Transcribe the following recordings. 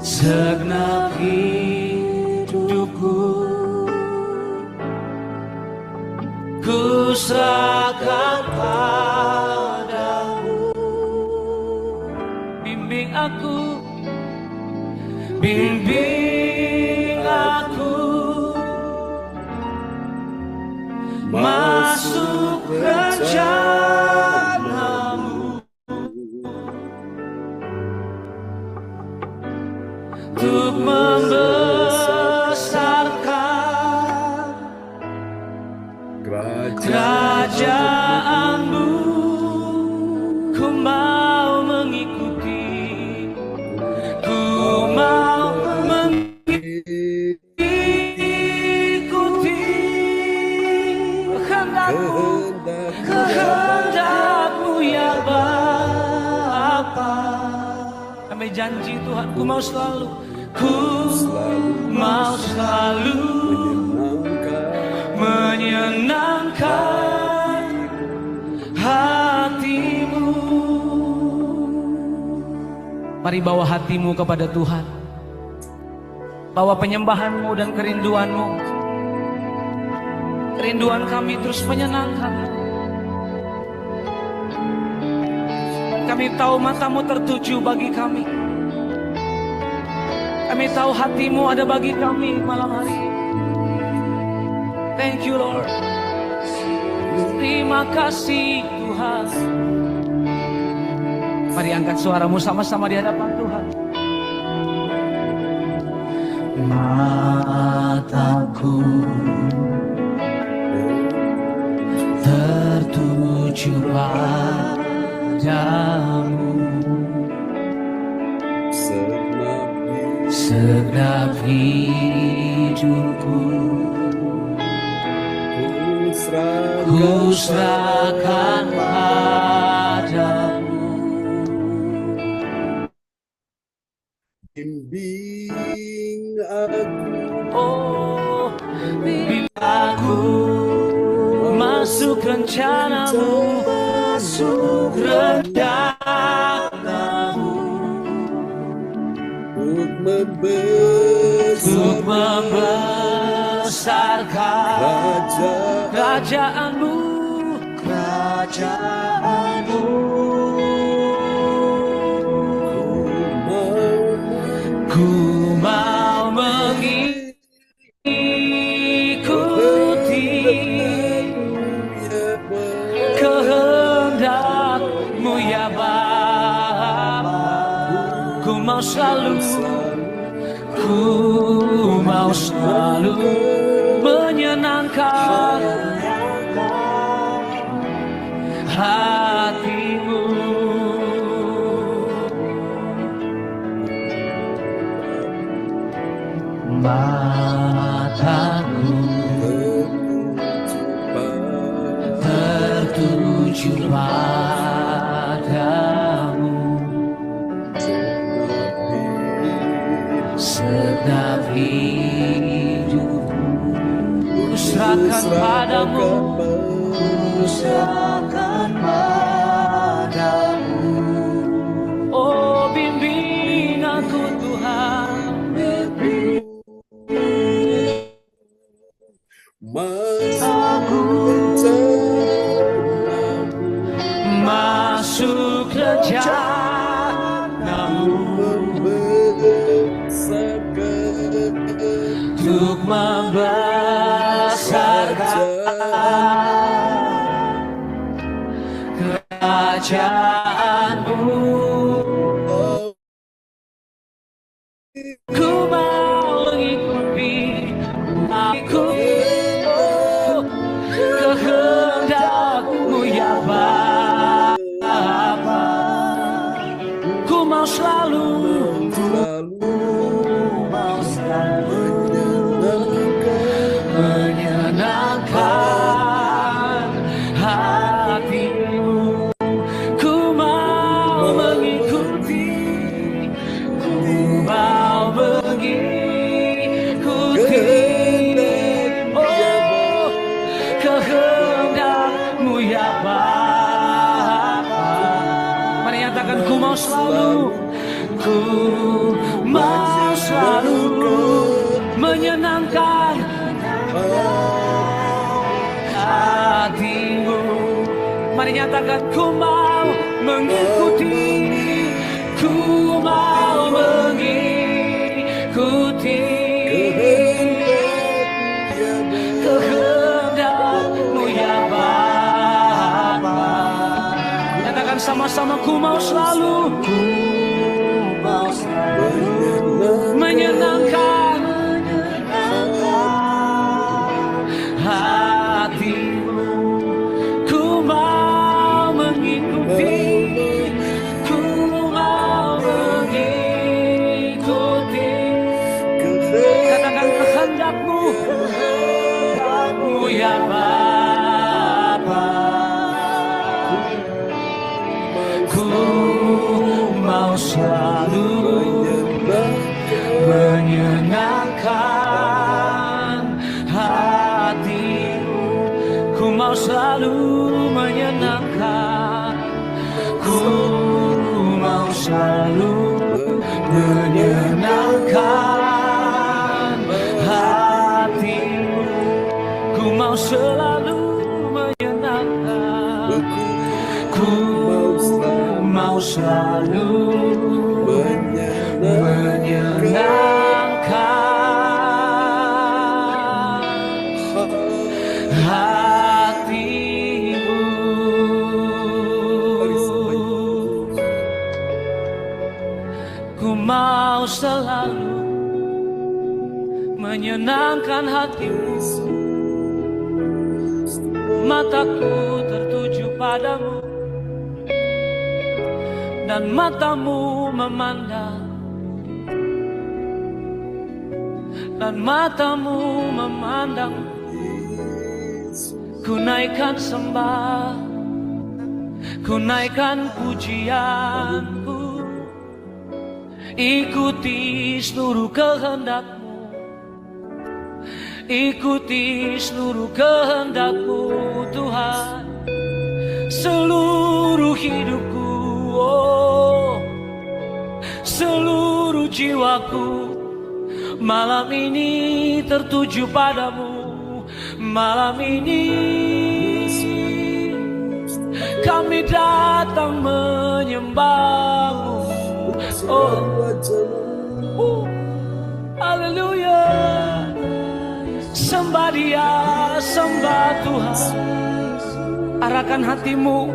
segenap hidupku ku serahkan padamu. Bimbing aku, bimbing aku masuk rencanamu, untuk membesarkan kerajaanmu. Ku mau mengikuti, ku mau mengikuti kehendakmu ya Bapa. Kami janji Tuhan, ku mau selalu menyenangkan hatimu. Mari bawa hatimu kepada Tuhan, bawa penyembahanmu dan kerinduanmu. Kerinduan kami terus menyenangkan. Kami tahu matamu tertuju bagi kami. Kami tahu hatimu ada bagi kami malam hari ini. Thank you Lord. Terima kasih Tuhan. Mari angkat suaramu sama-sama di hadapan Tuhan. Mataku tertuju padamu, segenap hidupku ku serahkan padamu. Bimbing aku, oh bimbing aku masuk rencanamu, masuk rencanamu, untuk membesarkan kerajaanmu. Ku mau mengikuti kehendakmu ya Bapa. Ku mau selalu menyenangkan hatimu. Mataku tertuju padamu, segenap hidupku ku serahkan padamu, ku serahkan padamu. Oh bimbing aku Tuhan, masuk rencanamu, untuk membesarkan kerajaanmu. Ku mau mengikuti kehendakmu ya Bapa. Ku mau selalu menyenangkan hatimu. Ku mau mengikuti, ku mau mengikuti oh kehendakmu ya Bapa. Mari nyatakan ku mau selalu, ku mau selalu menyenangkan hatimu. Mari nyatakan, ku mau mengikuti, ku mau mengikuti kehendak-Mu ya Bapa. Nyatakan sama-sama, ku mau selalu, ku mau selalu menyenangkan hatimu. Ku mau mengikuti, ku mau mengikuti. Katakan kehendak-Mu, kehendak-Mu ya Bapa. Ku mau selalu menyenangkan hatimu. Ku mau selalu menyenangkan, ku mau selalu menyenangkan hatimu. Ku mau selalu menyenangkan, ku mau selalu menyenangkan hatimu. Ku mau selalu menyenangkan hatimu. Mataku tertuju padamu dan matamu memandang, dan matamu memandang. Ku naikkan sembah, ku naikkan pujianku, ikuti seluruh kehendak-Mu, ikuti seluruh kehendak-Mu Tuhan. Seluruh hidupku, oh, seluruh jiwaku malam ini tertuju padamu. Malam ini kami datang menyembah-Mu. Oh, haleluya. Sembah Dia, sembah Tuhan. Arahkan hatimu,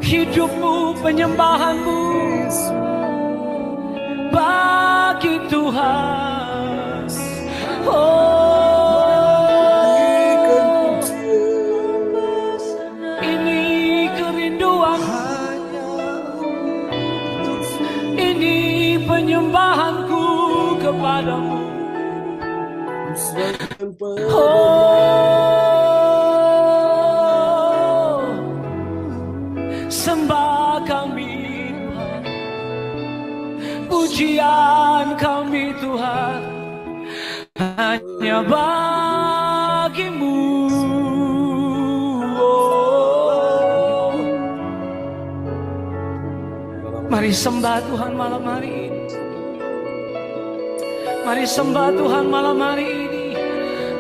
hidupmu, penyembahanmu bagi Tuhan. Oh, ini kerinduan, ini penyembahanku kepadamu. Oh, sembah kami Tuhan, pujian kami Tuhan hanya bagi-Mu. Oh, mari sembah Tuhan malam hari ini. Mari sembah Tuhan malam hari ini.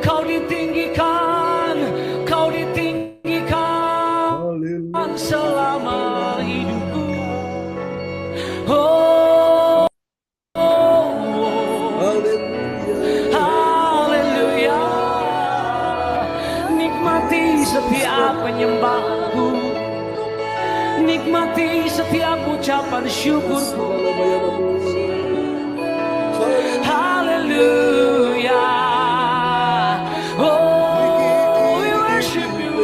Kau ditinggikan, Kau ditinggikan selama hidupku. Oh, haleluya. Nikmati setiap penyembahanku, nikmati setiap ucapan syukurku. Haleluya. Oh, we worship You.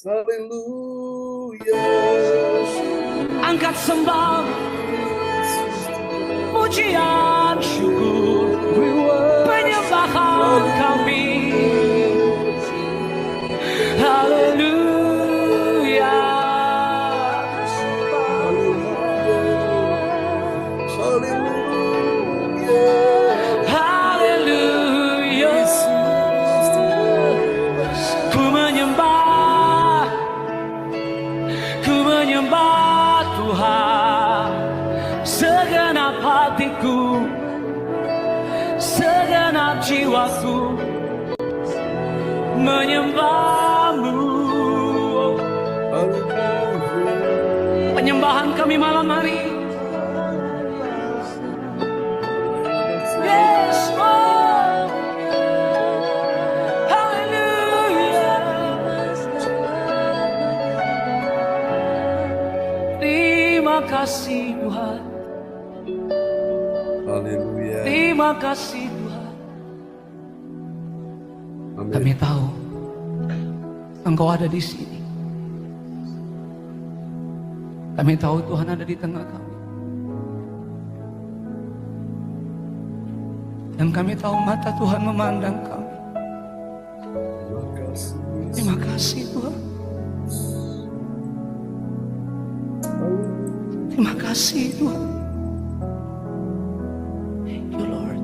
Hallelujah. Angkat sembah, pujian, syukur, penyembahan kami. Haleluya. Haleluya. Ku menyembah, menyembah Tuhan, segenap hatiku, segenap jiwaku menyembah-Mu. Penyembahan kami malam hari. Yes, oh, haleluya. Terima kasih Tuhan. Haleluya. Terima kasih Tuhan. Amin. Kami tahu Engkau ada di sini. Kami tahu Tuhan ada di tengah kami. Dan kami tahu mata Tuhan memandang kami. Terima kasih Tuhan. Terima kasih Tuhan. Thank you Lord.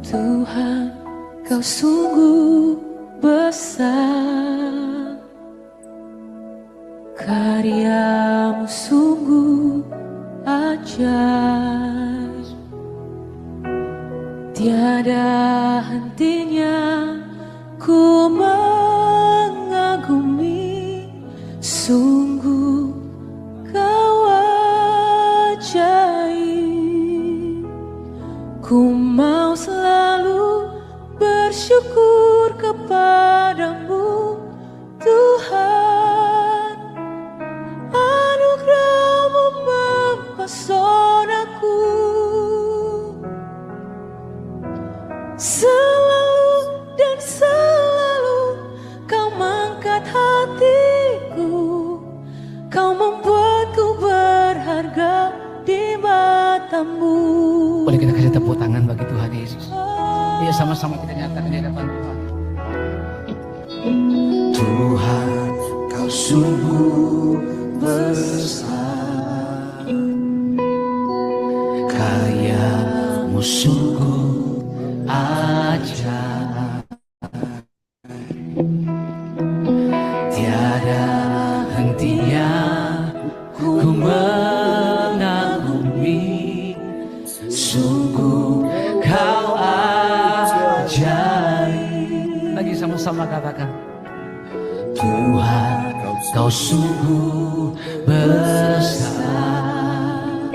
Tuhan, Kau sungguh besar. Karya-Mu sungguh ajaib, tiada hentinya ku mengagumi. Sungguh Kau ajaib. Ku mau selalu bersyukur kepadamu Tuhan. Anugerah-Mu mempesonaku. Selalu dan selalu Kau mengangkat hatiku. Kau membuatku berharga di mata-Mu. Boleh kita kasih tepuk tangan bagi Tuhan Yesus. Iya, sama-sama kita nyatakan di hadapan Tuhan. Tuhan, Kau sungguh besar. Karya-Mu sungguh ajaib. Tiada hentinya ku mengagumi. Sungguh Kau ajaib. Lagi sama-sama katakan. Tuhan, Kau sungguh besar.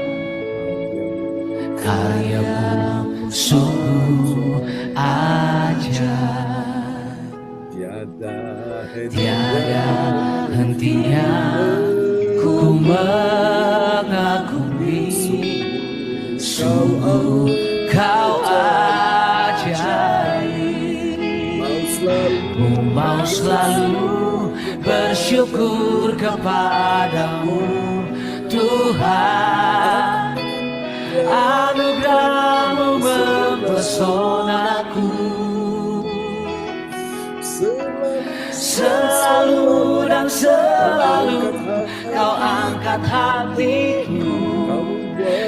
Karya-Mu sungguh ajaib. Tiada hentinya ku mengagumi. Sungguh Kau ajaib. Ku mau selalu bersyukur kepadamu Tuhan. Anugerah-Mu mempesonaku. Selalu dan selalu Kau angkat hatiku.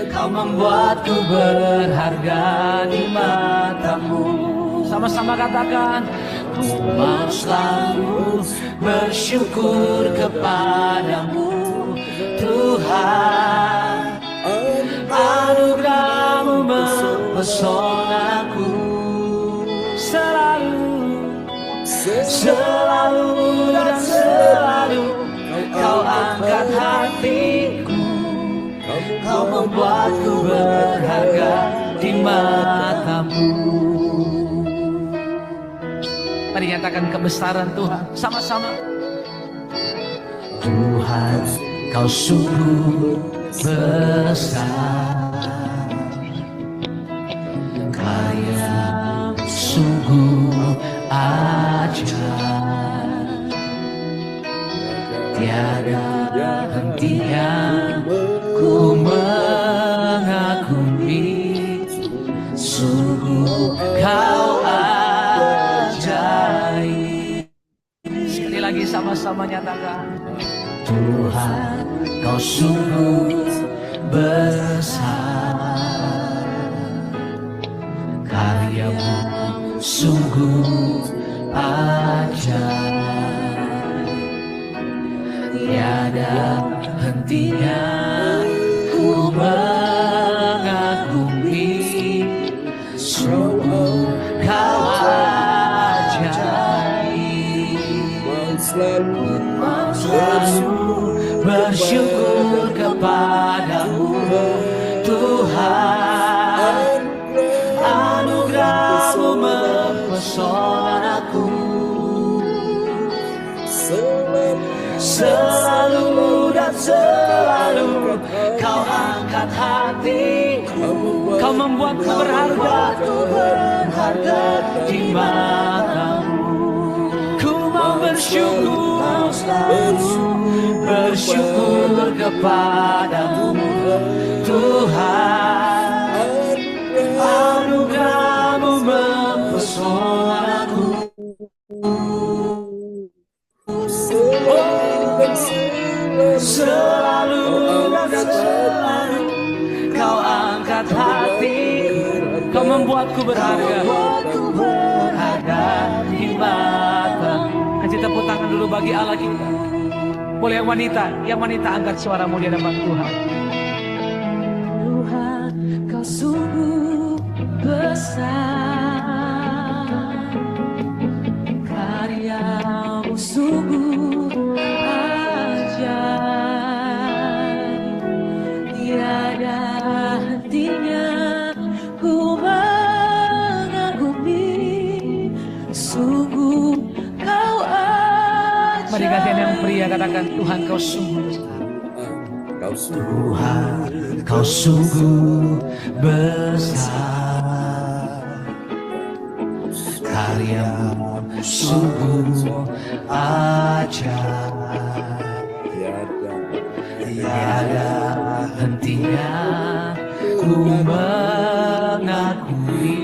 Kau membuatku berharga di mata-Mu. Sama-sama katakan. Ku mau selalu bersyukur kepadamu Tuhan. Anugerah-Mu mempesonaku. Selalu dan selalu Kau angkat hatiku. Kau membuatku berharga di mata-Mu. Mari nyatakan kebesaran Tuhan sama-sama. Tuhan, Kau sungguh besar. Karya-Mu sungguh ajaib. Tiada hentinya ku mengagumi. Sungguh Kau ajaib. Sekali lagi sama-sama nyatakan. Tuhan, Kau sungguh besar. Karya-Mu sungguh ajaib. tiada hentinya ku mengagumi sungguh kau ajaib. Selalu bersyukur kepadamu Tuhan, anugerah-Mu mempesonaku. Selalu dan selalu kau angkat hatiku, kau membuatku berharga di matamu. Ku mau bersyukur kepadamu Tuhan, anugerah-Mu mempesonaku. Selalu dan selalu kau angkat hatiku, kau membuatku berharga di matamu. Kasih tepuk tangan dulu bagi Allah kita. Boleh yang wanita angkat suaramu di hadapan Tuhan. Tuhan, kau sungguh besar, karya-Mu sungguh ajaib, tiada hentinya ku mengagumi, sungguh kau ajaib. Mari gantian yang pria katakan, Tuhan kau sungguh Tuhan kau sungguh besar, karya-Mu sungguh ajaib, tiada hentinya ku mengakui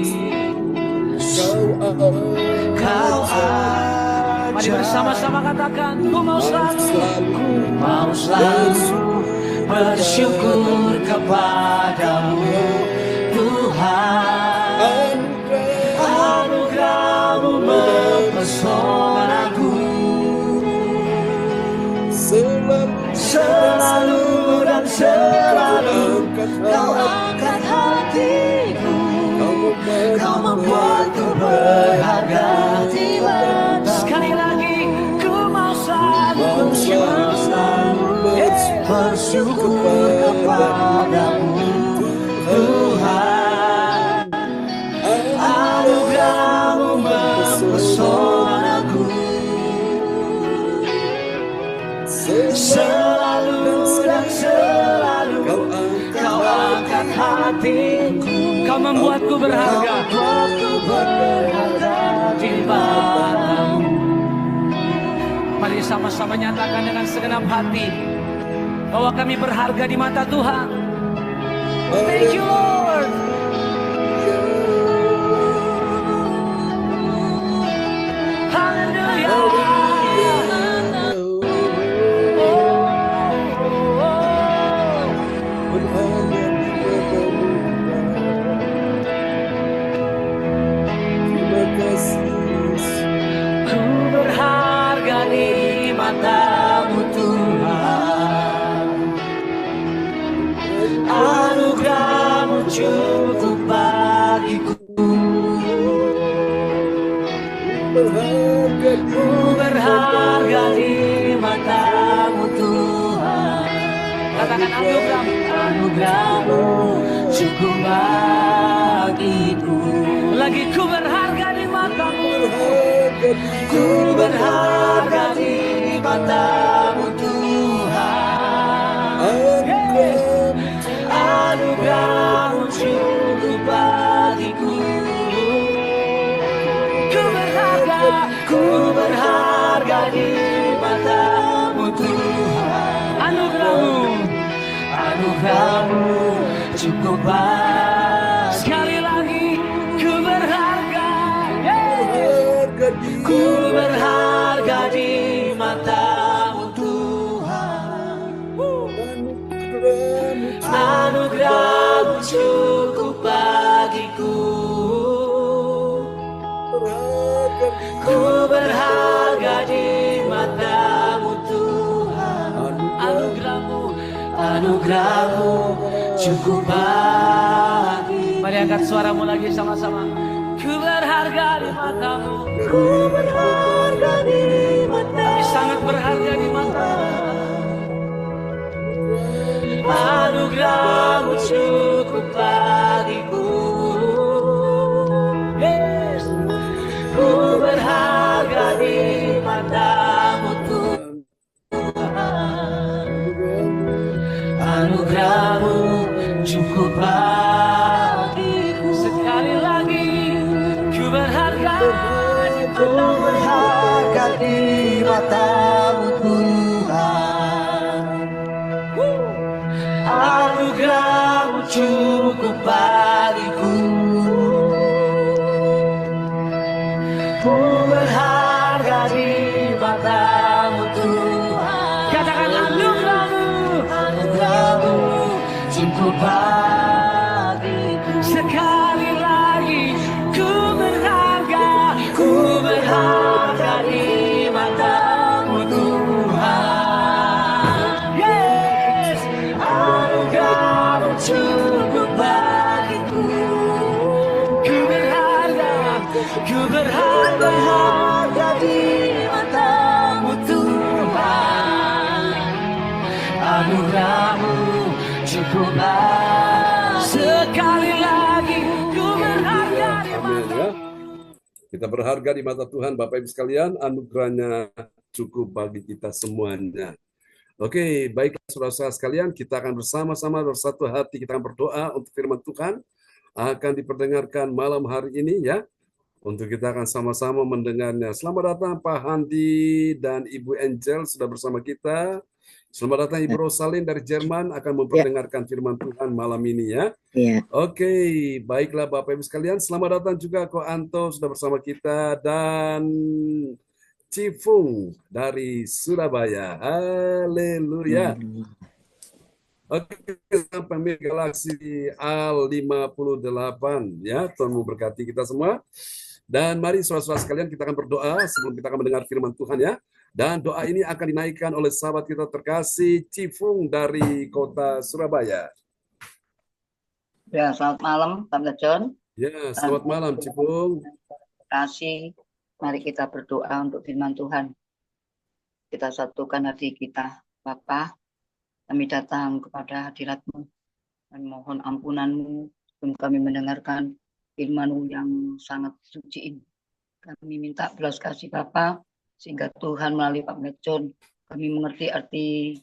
kau ajaib. Mari bersama-sama katakan, ku mau selalu bersyukur kepadamu Tuhan, anugerah-Mu mempesonaku. Selalu dan selalu kau angkat hatiku, kau membuatku berharga di matamu. Sekali lagi, ku mau selalu bersyukur kepadamu Tuhan, anugerah-Mu mempesonaku. Selalu dan selalu kau angkat hatiku, kau membuatku berharga di matamu. Mari sama-sama nyatakan dengan segenap hati bahwa kami berharga di mata Tuhan. Thank you Lord. Haleluya. Ku berharga di mata-Mu Tuhan, anugerah-Mu cukup bagiku. Ku berharga di mata-Mu Tuhan. Katakan anugerah-Mu cukup bagiku. Lagi ku berharga di mata-Mu, ku berharga di mata-Mu Tuhan. Anugerah-Mu cukup bagiku. Ku berharga di mata-Mu Tuhan. Anugerah-Mu cukup bagiku. Sekali lagi, ku berharga, ku berharga di mata-Mu Tuhan. Anugerah-Mu cukup bagiku. Ku berharga di mata-Mu Tuhan. Anugerahmu cukup bagi. Mari angkat suaramu lagi sama-sama. Ku berharga di matamu. Ku berharga di mata. Kami sangat berharga di matamu. Anugerahmu cukup bagiku. Yes. Ku berharga di matamu Tuhan. Anugerahmu cukup bagiku. Sekali lagi ku berharga di matamu Tuhan. Anugerahmu cukup bagiku. Ku berharga di matamu Tuhan. Katakan anugerahmu cukup bagiku. Sekali lagi ku berharga di matamu Tuhan. Yes, anugerahmu cukup bagiku. Ku berharga di matamu Tuhan. Anugerahmu cukup bagiku. Sekali lagi ku berharga di matamu. Kita berharga di mata Tuhan, Bapak Ibu sekalian, anugerahnya cukup bagi kita semuanya. Oke, baiklah saudara-saudara sekalian, kita akan bersama-sama bersatu hati, kita akan berdoa untuk firman Tuhan akan diperdengarkan malam hari ini ya. Untuk kita akan sama-sama mendengarnya. Selamat datang Pak Handi dan Ibu Angel sudah bersama kita. Selamat datang Ibu Rosalin dari Jerman akan memperdengarkan firman Tuhan malam ini ya. Oke, baiklah Bapak Ibu sekalian. Selamat datang juga Ko Anto sudah bersama kita dan Cifung dari Surabaya. Haleluya. Oke, sampai Galaksi A58 ya. Tuhan memberkati kita semua. Dan mari saudara-saudara sekalian kita akan berdoa sebelum kita akan mendengar firman Tuhan ya. Dan doa ini akan dinaikkan oleh sahabat kita terkasih Cifung dari kota Surabaya. Ya, selamat malam, Tante John. Ya, selamat malam, Cifung. Terima kasih. Mari kita berdoa untuk firman Tuhan. Kita satukan hati kita. Bapa, kami datang kepada hadirat-Mu dan mohon ampunan-Mu sebelum kami mendengarkan firman-Mu yang sangat suci ini. Kami minta belas kasih Bapa, sehingga Tuhan melalui Pak John, kami mengerti arti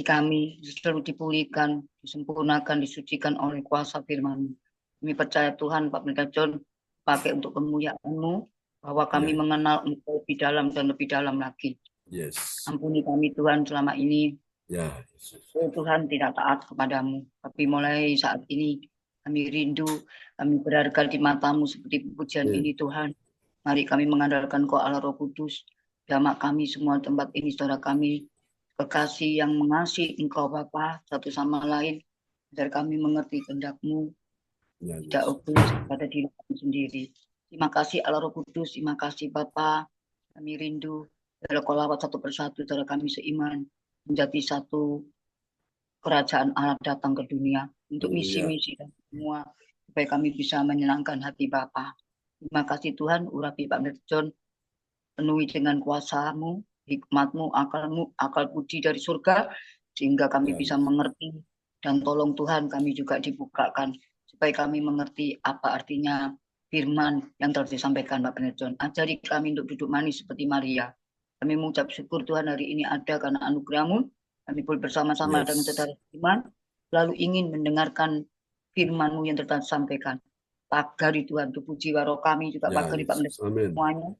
kami selalu dipulihkan, disempurnakan, disucikan oleh kuasa firman-Mu. Kami percaya Tuhan, Pak John, pakai untuk kemuliaan-Mu, bahwa kami mengenal Engkau lebih dalam dan lebih dalam lagi. Yes. Ampuni kami Tuhan selama ini. Ya, Tuhan tidak taat kepadamu, tapi mulai saat ini kami rindu, kami berharga di mata-Mu seperti pujian ini Tuhan. Mari kami mengandalkan Kau Allah Roh Kudus, jamak kami semua tempat ini, saudara kami, kekasih yang mengasihi Engkau Bapa satu sama lain, agar kami mengerti kehendak-Mu, tidak egois pada diri kami sendiri. Terima kasih Allah Roh Kudus, terima kasih Bapa, kami rindu, dalam kolawat satu persatu, saudara kami seiman, menjadi satu kerajaan Allah datang ke dunia, untuk misi-misi dan semua, supaya kami bisa menyenangkan hati Bapa. Terima kasih Tuhan, urapi Pak John, penuhi dengan kuasa-Mu, hikmat-Mu, akal-Mu, akal budi dari surga, sehingga kami bisa mengerti, dan tolong Tuhan kami juga dibukakan, supaya kami mengerti apa artinya firman yang telah disampaikan Pak John. Ajari kami untuk duduk manis seperti Maria. Kami mengucap syukur Tuhan hari ini ada karena anugerah-Mu, kami pun bersama-sama dengan saudara iman, lalu ingin mendengarkan firman-Mu yang telah disampaikan. Pagari Tuhan, tubuh jiwa roh kami juga pagari Pak semuanya.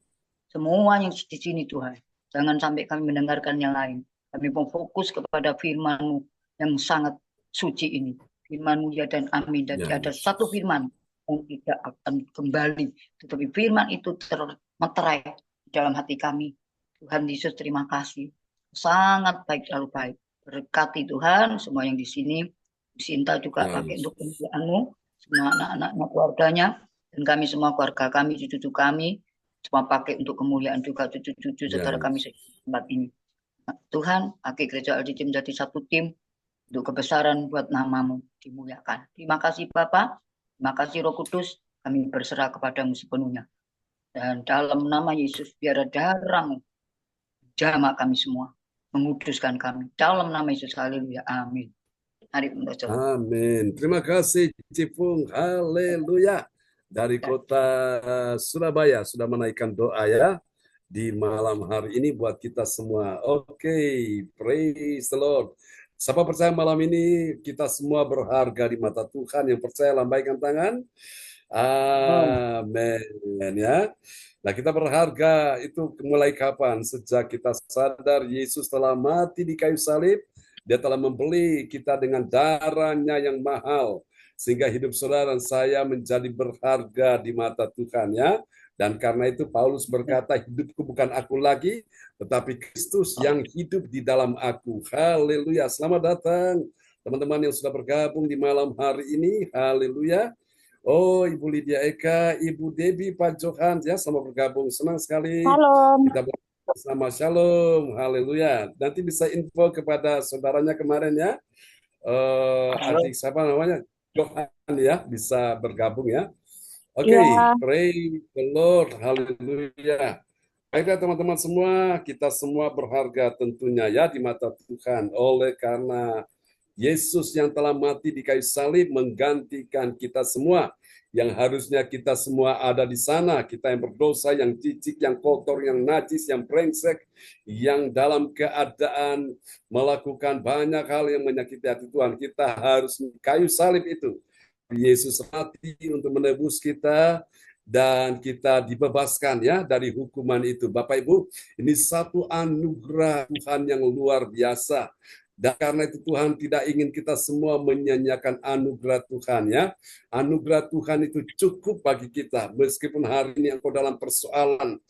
Semua yang di sini Tuhan. Jangan sampai kami mendengarkan yang lain. Kami mau fokus kepada firman-Mu yang sangat suci ini. Firman-Mu ya dan amin. Dan ada satu firman yang tidak akan kembali. Tetapi firman itu termeterai dalam hati kami. Tuhan Yesus terima kasih. Sangat baik, terlalu baik. Berkati Tuhan semua yang di sini. Sinta juga pakai untuk kemuliaan-Mu. Semua anak-anaknya, keluarganya, dan kami semua keluarga kami, cucu-cucu kami, semua pakai untuk kemuliaan juga cucu-cucu saudara kami tempat ini. Tuhan, pakai gereja LDC menjadi satu tim, untuk kebesaran buat namamu dimuliakan. Terima kasih Bapa, terima kasih Roh Kudus, kami berserah kepadamu sepenuhnya. Dan dalam nama Yesus, biar darahmu jamah kami semua, menguduskan kami. Dalam nama Yesus, haleluya, amin. Mari untuk Amin. Terima kasih Cipung. Haleluya. Dari kota Surabaya sudah menaikkan doa ya di malam hari ini buat kita semua. Oke, praise the Lord. Siapa percaya malam ini kita semua berharga di mata Tuhan? Yang percaya lambaikan tangan. Amin ya. Nah, kita berharga itu mulai kapan? Sejak kita sadar Yesus telah mati di kayu salib, Dia telah membeli kita dengan darahnya yang mahal, sehingga hidup saudara dan saya menjadi berharga di mata Tuhan ya. Dan karena itu Paulus berkata, hidupku bukan aku lagi, tetapi Kristus yang hidup di dalam aku. Haleluya. Selamat datang teman-teman yang sudah bergabung di malam hari ini. Haleluya. Oh, Ibu Lydia Eka, Ibu Debbie, Pak Johan, ya, selamat bergabung. Senang sekali. Shalom. Kita bersama. Shalom, haleluya. Nanti bisa info kepada saudaranya kemarin ya. Adik siapa namanya? Johan ya, bisa bergabung ya. Oke, Ya. praise the Lord, haleluya. Baiklah teman-teman semua, kita semua berharga tentunya ya di mata Tuhan. Oleh karena Yesus yang telah mati di kayu salib menggantikan kita semua, yang harusnya kita semua ada di sana, kita yang berdosa, yang cicik, yang kotor, yang najis, yang brengsek, yang dalam keadaan melakukan banyak hal yang menyakiti hati Tuhan. Kita harus kayu salib itu. Yesus mati untuk menebus kita dan kita dibebaskan ya dari hukuman itu. Bapak Ibu, ini satu anugerah Tuhan yang luar biasa. Dan karena itu Tuhan tidak ingin kita semua menyanyiakan anugerah Tuhan ya. Anugerah Tuhan itu cukup bagi kita. Meskipun hari ini engkau dalam persoalan,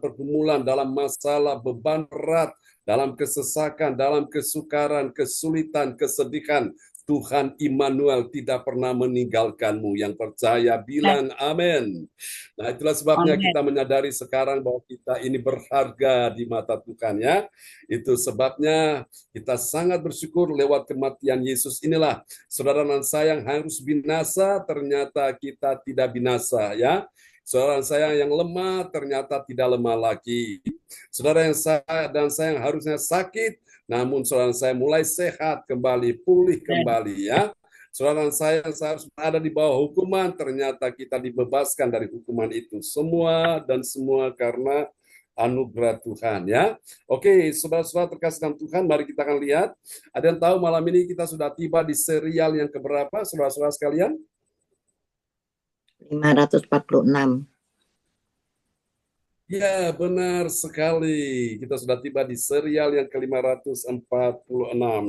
pergumulan, dalam masalah, beban berat, dalam kesesakan, dalam kesukaran, kesulitan, kesedihan, Tuhan Immanuel tidak pernah meninggalkanmu. Yang percaya bilang amin. Nah, itulah sebabnya kita menyadari sekarang bahwa kita ini berharga di mata Tuhan ya. Itu sebabnya kita sangat bersyukur lewat kematian Yesus inilah. Saudara dan saya yang harus binasa, ternyata kita tidak binasa ya. Saudara saya yang lemah, ternyata tidak lemah lagi. Saudara yang saya dan saya yang harusnya sakit, namun saudara saya mulai sehat kembali, pulih kembali ya. Saudara saya yang seharusnya ada di bawah hukuman, ternyata kita dibebaskan dari hukuman itu. Semua dan semua karena anugerah Tuhan ya. Oke, saudara-saudara terkasih dalam Tuhan, mari kita akan lihat. Ada yang tahu malam ini kita sudah tiba di serial yang keberapa, saudara-saudara sekalian? 546. Ya, benar sekali. Kita sudah tiba di serial yang ke-546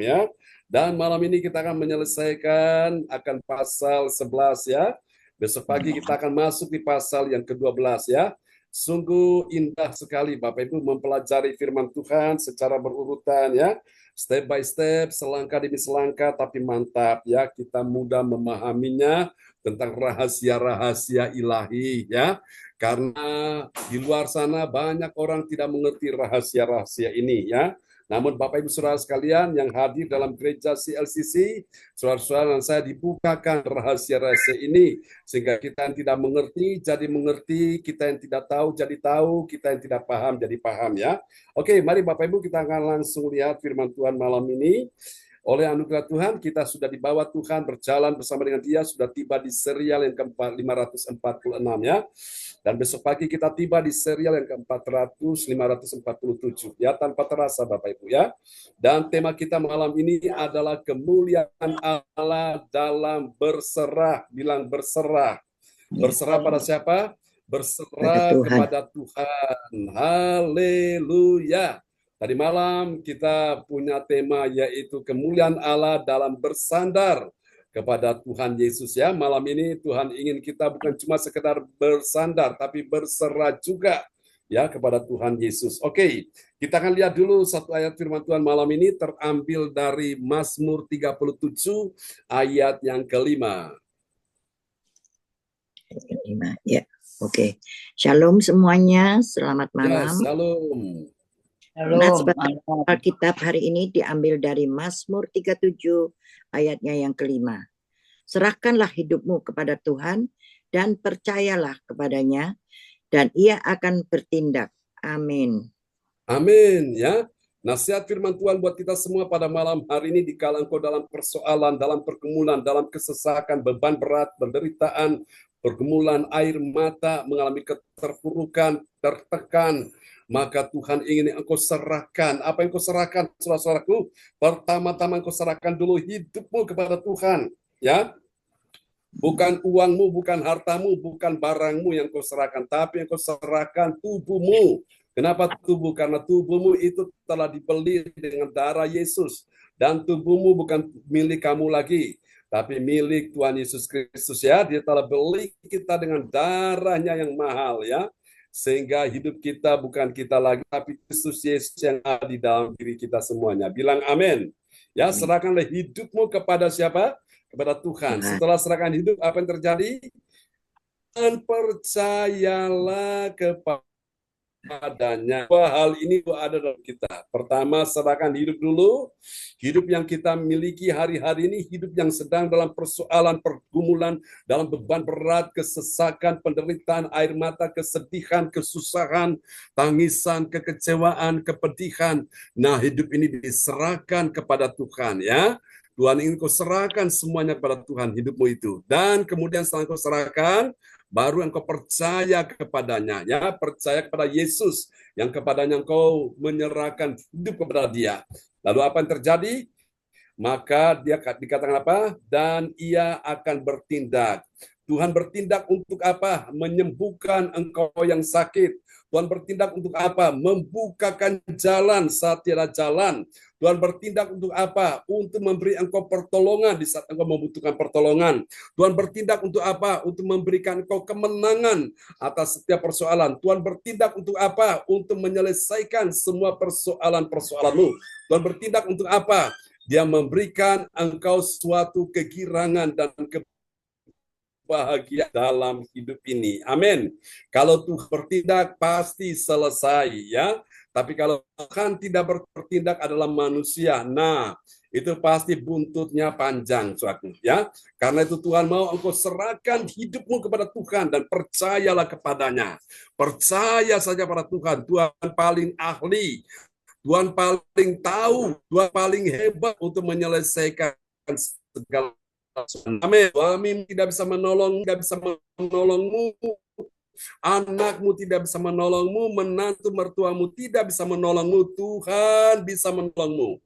ya. Dan malam ini kita akan menyelesaikan akan pasal 11 ya. Besok pagi kita akan masuk di pasal yang ke-12 ya. Sungguh indah sekali Bapak Ibu mempelajari firman Tuhan secara berurutan ya. Step by step, selangkah demi selangkah, tapi mantap ya. Kita mudah memahaminya tentang rahasia-rahasia ilahi ya. Karena di luar sana banyak orang tidak mengerti rahasia-rahasia ini ya. Namun Bapak Ibu Saudara sekalian yang hadir dalam gereja CLCC, saudara-saudara dan saya dibukakan rahasia-rahasia ini sehingga kita yang tidak mengerti jadi mengerti, kita yang tidak tahu jadi tahu, kita yang tidak paham jadi paham ya. Oke, mari Bapak Ibu kita akan langsung lihat firman Tuhan malam ini. Oleh anugerah Tuhan, kita sudah dibawa Tuhan berjalan bersama dengan Dia, sudah tiba di serial yang ke-546 ya. Dan besok pagi kita tiba di serial yang ke-400, 547 ya, tanpa terasa Bapak Ibu ya. Dan tema kita malam ini adalah kemuliaan Allah dalam berserah. Bilang berserah. Berserah pada siapa? Berserah kepada Tuhan. Haleluya. Tadi malam kita punya tema yaitu kemuliaan Allah dalam bersandar kepada Tuhan Yesus ya. Malam ini Tuhan ingin kita bukan cuma sekedar bersandar, tapi berserah juga ya kepada Tuhan Yesus. Oke, kita akan lihat dulu satu ayat firman Tuhan malam ini terambil dari Mazmur 37 ayat yang kelima. Ya, oke. Shalom semuanya, selamat malam. Ya, shalom. Shalom. Alkitab hari ini diambil dari Mazmur 37 ayatnya yang kelima. Serahkanlah hidupmu kepada Tuhan dan percayalah kepadanya dan ia akan bertindak. Amin. Amin ya. Nasihat firman Tuhan buat kita semua pada malam hari ini, dikala engkau dalam persoalan, dalam pergumulan, dalam kesesakan, beban berat, penderitaan, pergumulan air mata, mengalami keterpurukan, tertekan, maka Tuhan ingin engkau serahkan. Apa yang engkau serahkan, saudara-saudaraku? Pertama-tama engkau serahkan dulu hidupmu kepada Tuhan, ya. Bukan uangmu, bukan hartamu, bukan barangmu yang kau serahkan, tapi yang kau serahkan tubuhmu. Kenapa tubuh? Karena tubuhmu itu telah dibeli dengan darah Yesus. Dan tubuhmu bukan milik kamu lagi, tapi milik Tuhan Yesus Kristus ya. Dia telah beli kita dengan darahnya yang mahal ya. Sehingga hidup kita bukan kita lagi, tapi Kristus Yesus yang ada di dalam diri kita semuanya. Bilang amin. Ya, serahkanlah hidupmu kepada siapa? Kepada Tuhan. Setelah serahkan hidup, apa yang terjadi? Dan percayalah kepadanya. Dua hal ini ada dalam kita. Pertama, serahkan hidup dulu. Hidup yang kita miliki hari-hari ini, hidup yang sedang dalam persoalan, pergumulan, dalam beban berat, kesesakan, penderitaan, air mata, kesedihan, kesusahan, tangisan, kekecewaan, kepedihan. Nah, hidup ini diserahkan kepada Tuhan ya. Tuhan ingin kau serahkan semuanya kepada Tuhan hidupmu itu. Dan kemudian setelah kau serahkan, baru engkau percaya kepadanya. Ya, percaya kepada Yesus, yang kepadanya engkau menyerahkan hidup kepada dia. Lalu apa yang terjadi? Maka dia dikatakan apa? Dan ia akan bertindak. Tuhan bertindak untuk apa? Menyembuhkan engkau yang sakit. Tuhan bertindak untuk apa? Membukakan jalan saat tiada jalan. Tuhan bertindak untuk apa? Untuk memberi engkau pertolongan di saat engkau membutuhkan pertolongan. Tuhan bertindak untuk apa? Untuk memberikan engkau kemenangan atas setiap persoalan. Tuhan bertindak untuk apa? Untuk menyelesaikan semua persoalan-persoalanmu. Tuhan bertindak untuk apa? Dia memberikan engkau suatu kegirangan dan bahagia dalam hidup ini. Amin. Kalau Tuhan bertindak pasti selesai ya. Tapi kalau Tuhan tidak bertindak adalah manusia. Nah, itu pasti buntutnya panjang, saudaraku ya. Karena itu Tuhan mau engkau serahkan hidupmu kepada Tuhan dan percayalah kepadanya. Percaya saja pada Tuhan. Tuhan paling ahli. Tuhan paling tahu. Tuhan paling hebat untuk menyelesaikan segala. Amin. Suami tidak bisa menolong, tidak bisa menolongmu. Anakmu tidak bisa menolongmu, menantu mertuamu tidak bisa menolongmu, Tuhan bisa menolongmu.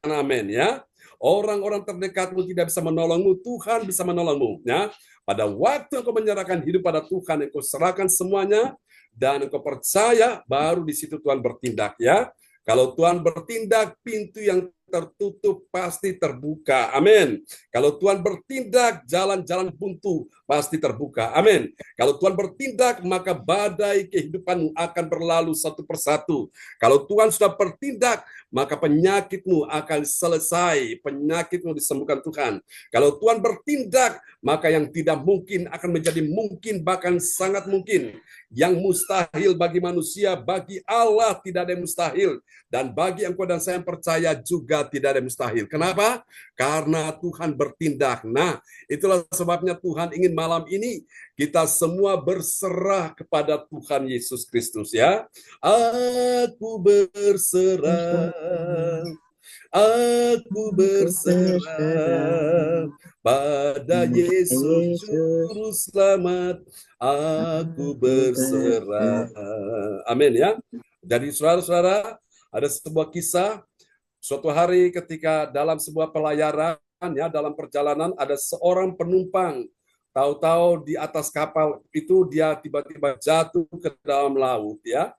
Amin ya. Orang-orang terdekatmu tidak bisa menolongmu, Tuhan bisa menolongmu ya. Pada waktu engkau menyerahkan hidup pada Tuhan, engkau serahkan semuanya dan engkau percaya, baru di situ Tuhan bertindak ya. Kalau Tuhan bertindak, pintu yang tertutup pasti terbuka. Amin. Kalau Tuhan bertindak, jalan-jalan buntu pasti terbuka. Amin. Kalau Tuhan bertindak, maka badai kehidupanmu akan berlalu satu persatu. Kalau Tuhan sudah bertindak, maka penyakitmu akan selesai. Penyakitmu disembuhkan Tuhan. Kalau Tuhan bertindak, maka yang tidak mungkin akan menjadi mungkin, bahkan sangat mungkin. Yang mustahil bagi manusia, bagi Allah tidak ada yang mustahil. Dan bagi engkau dan saya yang percaya juga tidak ada yang mustahil. Kenapa? Karena Tuhan bertindak. Nah, itulah sebabnya Tuhan ingin malam ini kita semua berserah kepada Tuhan Yesus Kristus ya. Aku berserah. Aku berserah pada Yesus Juru Selamat. Aku berserah. Amin ya. Jadi saudara-saudara, ada sebuah kisah, suatu hari ketika dalam sebuah pelayaran, ya, dalam perjalanan ada seorang penumpang, tahu-tahu di atas kapal itu dia tiba-tiba jatuh ke dalam laut, ya.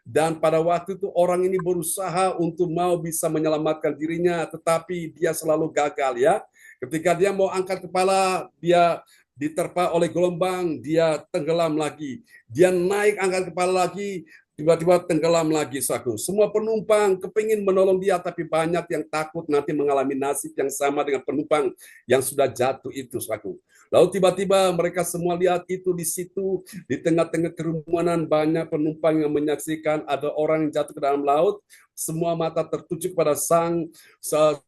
Dan pada waktu itu orang ini berusaha untuk mau bisa menyelamatkan dirinya, tetapi dia selalu gagal, ya. Ketika dia mau angkat kepala, dia diterpa oleh gelombang, dia tenggelam lagi. Dia naik angkat kepala lagi, tiba-tiba tenggelam lagi, saudaraku. Semua penumpang kepingin menolong dia, tapi banyak yang takut nanti mengalami nasib yang sama dengan penumpang yang sudah jatuh itu, saudaraku. Lalu tiba-tiba mereka semua lihat itu di situ, di tengah-tengah kerumunan banyak penumpang yang menyaksikan ada orang yang jatuh ke dalam laut. Semua mata tertuju pada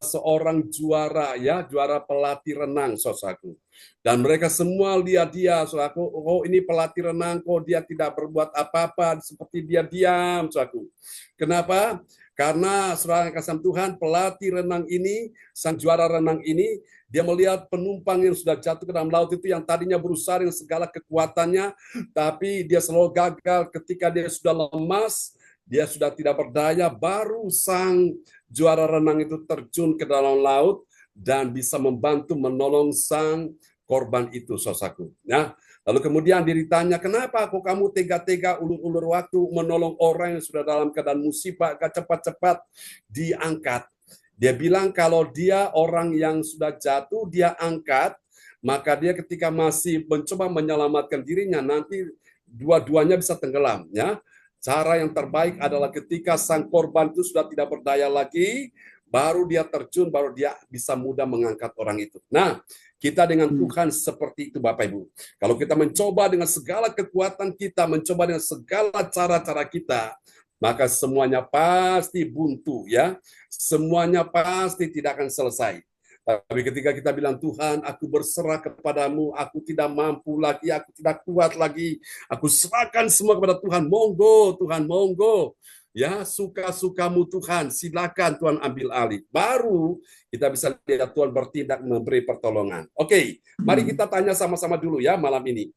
seorang juara, ya, juara pelatih renang, saudaraku. Dan mereka semua lihat dia, saudaraku, oh ini pelatih renang, kok dia tidak berbuat apa-apa, seperti dia diam, saudaraku. Kenapa? Karena saudara yang kasih Tuhan, pelatih renang ini, sang juara renang ini, dia melihat penumpang yang sudah jatuh ke dalam laut itu yang tadinya berusaha dengan segala kekuatannya, tapi dia selalu gagal ketika dia sudah lemas, dia sudah tidak berdaya, baru sang juara renang itu terjun ke dalam laut dan bisa membantu menolong sang korban itu, saudaraku. Ya, lalu kemudian dia ditanya, kenapa kok kamu tega-tega ulur-ulur waktu menolong orang yang sudah dalam keadaan musibah, gak cepat-cepat diangkat. Dia bilang kalau dia orang yang sudah jatuh, dia angkat, maka dia ketika masih mencoba menyelamatkan dirinya, nanti dua-duanya bisa tenggelam. Ya, cara yang terbaik adalah ketika sang korban itu sudah tidak berdaya lagi, baru dia terjun, baru dia bisa mudah mengangkat orang itu. Nah, kita dengan Tuhan seperti itu, Bapak Ibu. Kalau kita mencoba dengan segala kekuatan kita, mencoba dengan segala cara-cara kita, maka semuanya pasti buntu, ya. Semuanya pasti tidak akan selesai. Tapi ketika kita bilang, Tuhan, aku berserah kepadamu, aku tidak mampu lagi, aku tidak kuat lagi, aku serahkan semua kepada Tuhan, monggo, Tuhan, monggo. Ya, suka-sukamu Tuhan, silakan Tuhan ambil alih. Baru kita bisa lihat Tuhan bertindak memberi pertolongan. Oke, mari kita tanya sama-sama dulu ya malam ini.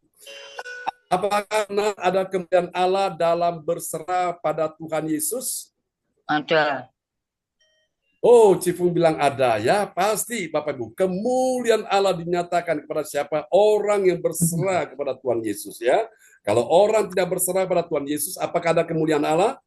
Apakah ada kemuliaan Allah dalam berserah pada Tuhan Yesus? Ada. Oh, Cifung bilang ada ya, pasti Bapak Ibu. Kemuliaan Allah dinyatakan kepada siapa? Orang yang berserah kepada Tuhan Yesus ya. Kalau orang tidak berserah pada Tuhan Yesus, apakah ada kemuliaan Allah?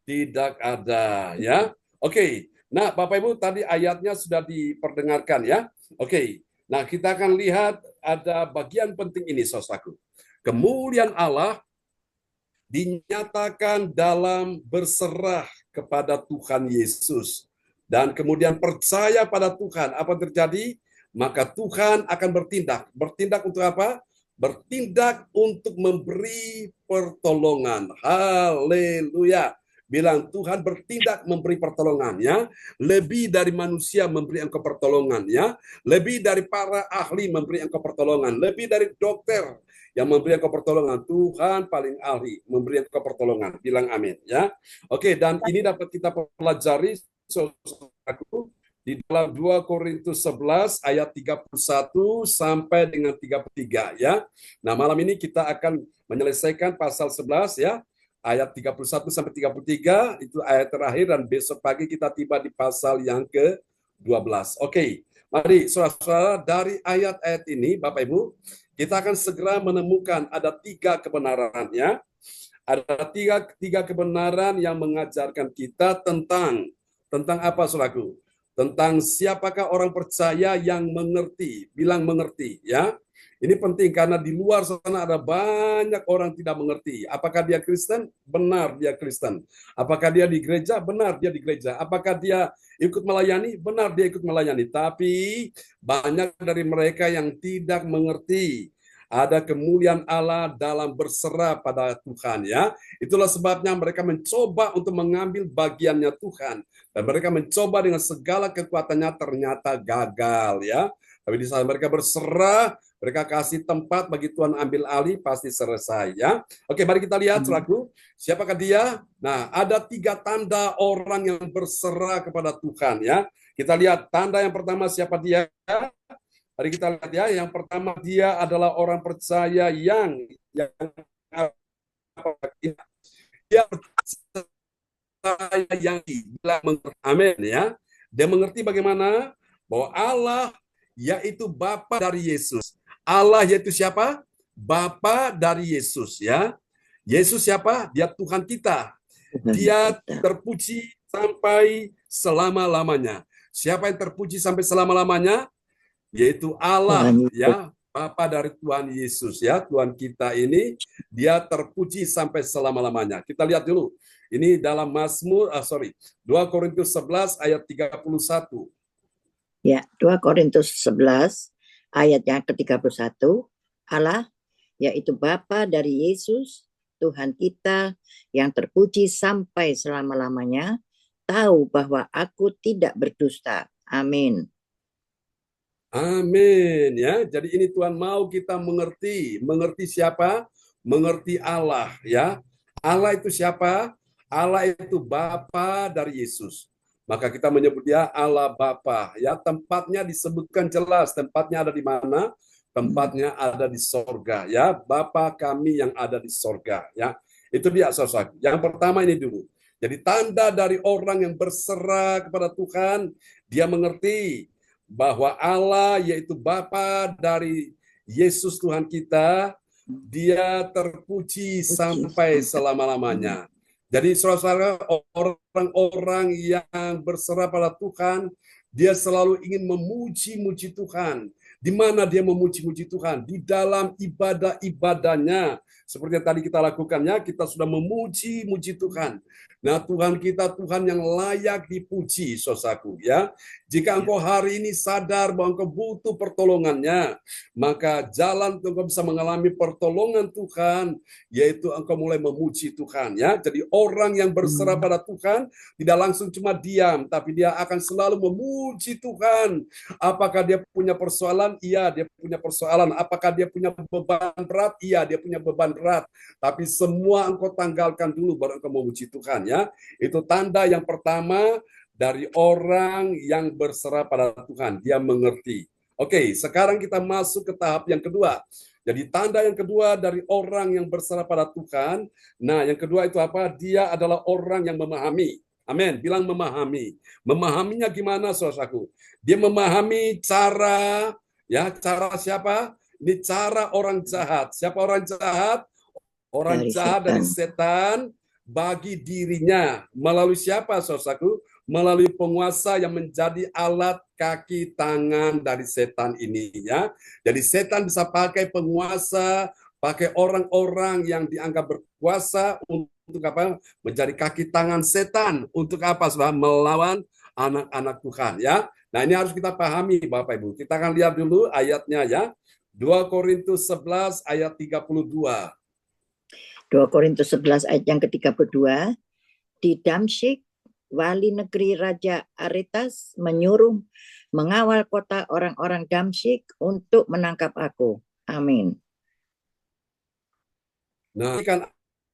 Tidak ada ya. Oke. Nah, Bapak Ibu tadi ayatnya sudah diperdengarkan ya. Oke. Nah, kita akan lihat ada bagian penting ini, saudaraku. Kemuliaan Allah dinyatakan dalam berserah kepada Tuhan Yesus dan kemudian percaya pada Tuhan. Apa terjadi? Maka Tuhan akan bertindak. Bertindak untuk apa? Bertindak untuk memberi pertolongan. Haleluya. Bilang Tuhan bertindak memberi pertolongan ya, lebih dari manusia memberi engkau pertolongan ya, lebih dari para ahli memberi engkau pertolongan, lebih dari dokter yang memberi engkau pertolongan. Tuhan paling ahli memberi engkau pertolongan. Bilang amin ya. Oke, dan ini dapat kita pelajari saudaraku di dalam 2 Korintus 11 ayat 31 sampai dengan 33 ya. Nah, malam ini kita akan menyelesaikan pasal 11 ya. Ayat 31 sampai 33 itu ayat terakhir dan besok pagi kita tiba di pasal yang ke-12. Oke, mari saudara-saudara dari ayat-ayat ini Bapak Ibu, kita akan segera menemukan ada 3 kebenaran ya. Ada tiga kebenaran yang mengajarkan kita tentang apa saudaraku? Tentang siapakah orang percaya yang mengerti, bilang mengerti ya. Ini penting karena di luar sana ada banyak orang tidak mengerti. Apakah dia Kristen? Benar dia Kristen. Apakah dia di gereja? Benar dia di gereja. Apakah dia ikut melayani? Benar dia ikut melayani. Tapi banyak dari mereka yang tidak mengerti. Ada kemuliaan Allah dalam berserah pada Tuhan ya. Itulah sebabnya mereka mencoba untuk mengambil bagiannya Tuhan. Dan mereka mencoba dengan segala kekuatannya ternyata gagal ya. Tapi di saat mereka berserah, mereka kasih tempat bagi Tuhan ambil alih, pasti selesai ya. Oke, mari kita lihat saudaraku, siapakah dia? Nah, ada 3 tanda orang yang berserah kepada Tuhan ya. Kita lihat tanda yang pertama siapa dia? Mari kita lihat ya. Yang pertama dia adalah orang percaya yang dia percaya yang bilang amin ya. Dia mengerti bagaimana bahwa Allah yaitu Bapa dari Yesus. Allah yaitu siapa? Bapa dari Yesus ya. Yesus siapa? Dia Tuhan kita. Dia terpuji sampai selama-lamanya. Siapa yang terpuji sampai selama-lamanya? Yaitu Allah ya. Bapa dari Tuhan Yesus ya. Tuhan kita ini dia terpuji sampai selama-lamanya. Kita lihat dulu. Ini dalam 2 Korintus 11 ayat 31. Ya, 2 Korintus 11 ayat yang ke-31. Allah yaitu Bapa dari Yesus Tuhan kita yang terpuji sampai selama-lamanya, tahu bahwa aku tidak berdusta. Amin. Amin ya. Jadi ini Tuhan mau kita mengerti. Mengerti siapa? Mengerti Allah ya. Allah itu siapa? Allah itu Bapa dari Yesus. Maka kita menyebut dia Allah Bapa ya. Tempatnya disebutkan jelas. Tempatnya ada di mana? Tempatnya ada di sorga ya. Bapa kami yang ada di sorga ya. Itu dia saudara. Yang pertama ini dulu. Jadi tanda dari orang yang berserah kepada Tuhan, dia mengerti bahwa Allah yaitu Bapa dari Yesus Tuhan kita, dia terpuji sampai selama-lamanya. Jadi saudara-saudara, orang-orang yang berserah pada Tuhan, dia selalu ingin memuji-muji Tuhan. Di mana dia memuji-muji Tuhan? Di dalam ibadah-ibadahnya. Seperti yang tadi kita lakukannya, kita sudah memuji-muji Tuhan. Nah, Tuhan kita Tuhan yang layak dipuji, saudaraku ya. Jika engkau hari ini sadar bahwa engkau butuh pertolongannya, maka jalan untuk engkau bisa mengalami pertolongan Tuhan, yaitu engkau mulai memuji Tuhan ya. Jadi orang yang berserah pada Tuhan tidak langsung cuma diam, tapi dia akan selalu memuji Tuhan. Apakah dia punya persoalan? Iya, dia punya persoalan. Apakah dia punya beban berat? Iya, dia punya beban berat. Tapi semua engkau tanggalkan dulu baru engkau memuji Tuhan ya. Itu tanda yang pertama dari orang yang berserah pada Tuhan. Dia mengerti. Oke, sekarang kita masuk ke tahap yang kedua. Jadi tanda yang kedua dari orang yang berserah pada Tuhan. Nah, yang kedua itu apa? Dia adalah orang yang memahami. Amin. Bilang memahami. Memahaminya gimana, saudaraku? Dia memahami cara siapa? Ini cara orang jahat. Siapa orang jahat? Orang jahat dari setan bagi dirinya. Melalui siapa, saudaraku? Melalui penguasa yang menjadi alat kaki tangan dari setan ini ya. Jadi setan bisa pakai penguasa, pakai orang-orang yang dianggap berkuasa untuk apa? Menjadi kaki tangan setan. Untuk apa? Saudara? Melawan anak-anak Tuhan ya. Nah, ini harus kita pahami Bapak Ibu. Kita akan lihat dulu ayatnya ya. 2 Korintus 11 ayat 32. 2 Korintus 11 ayat yang ke-32. Di Damsyik, wali negeri Raja Aretas menyuruh mengawal kota orang-orang Damsyik untuk menangkap aku. Amin. Nah, kan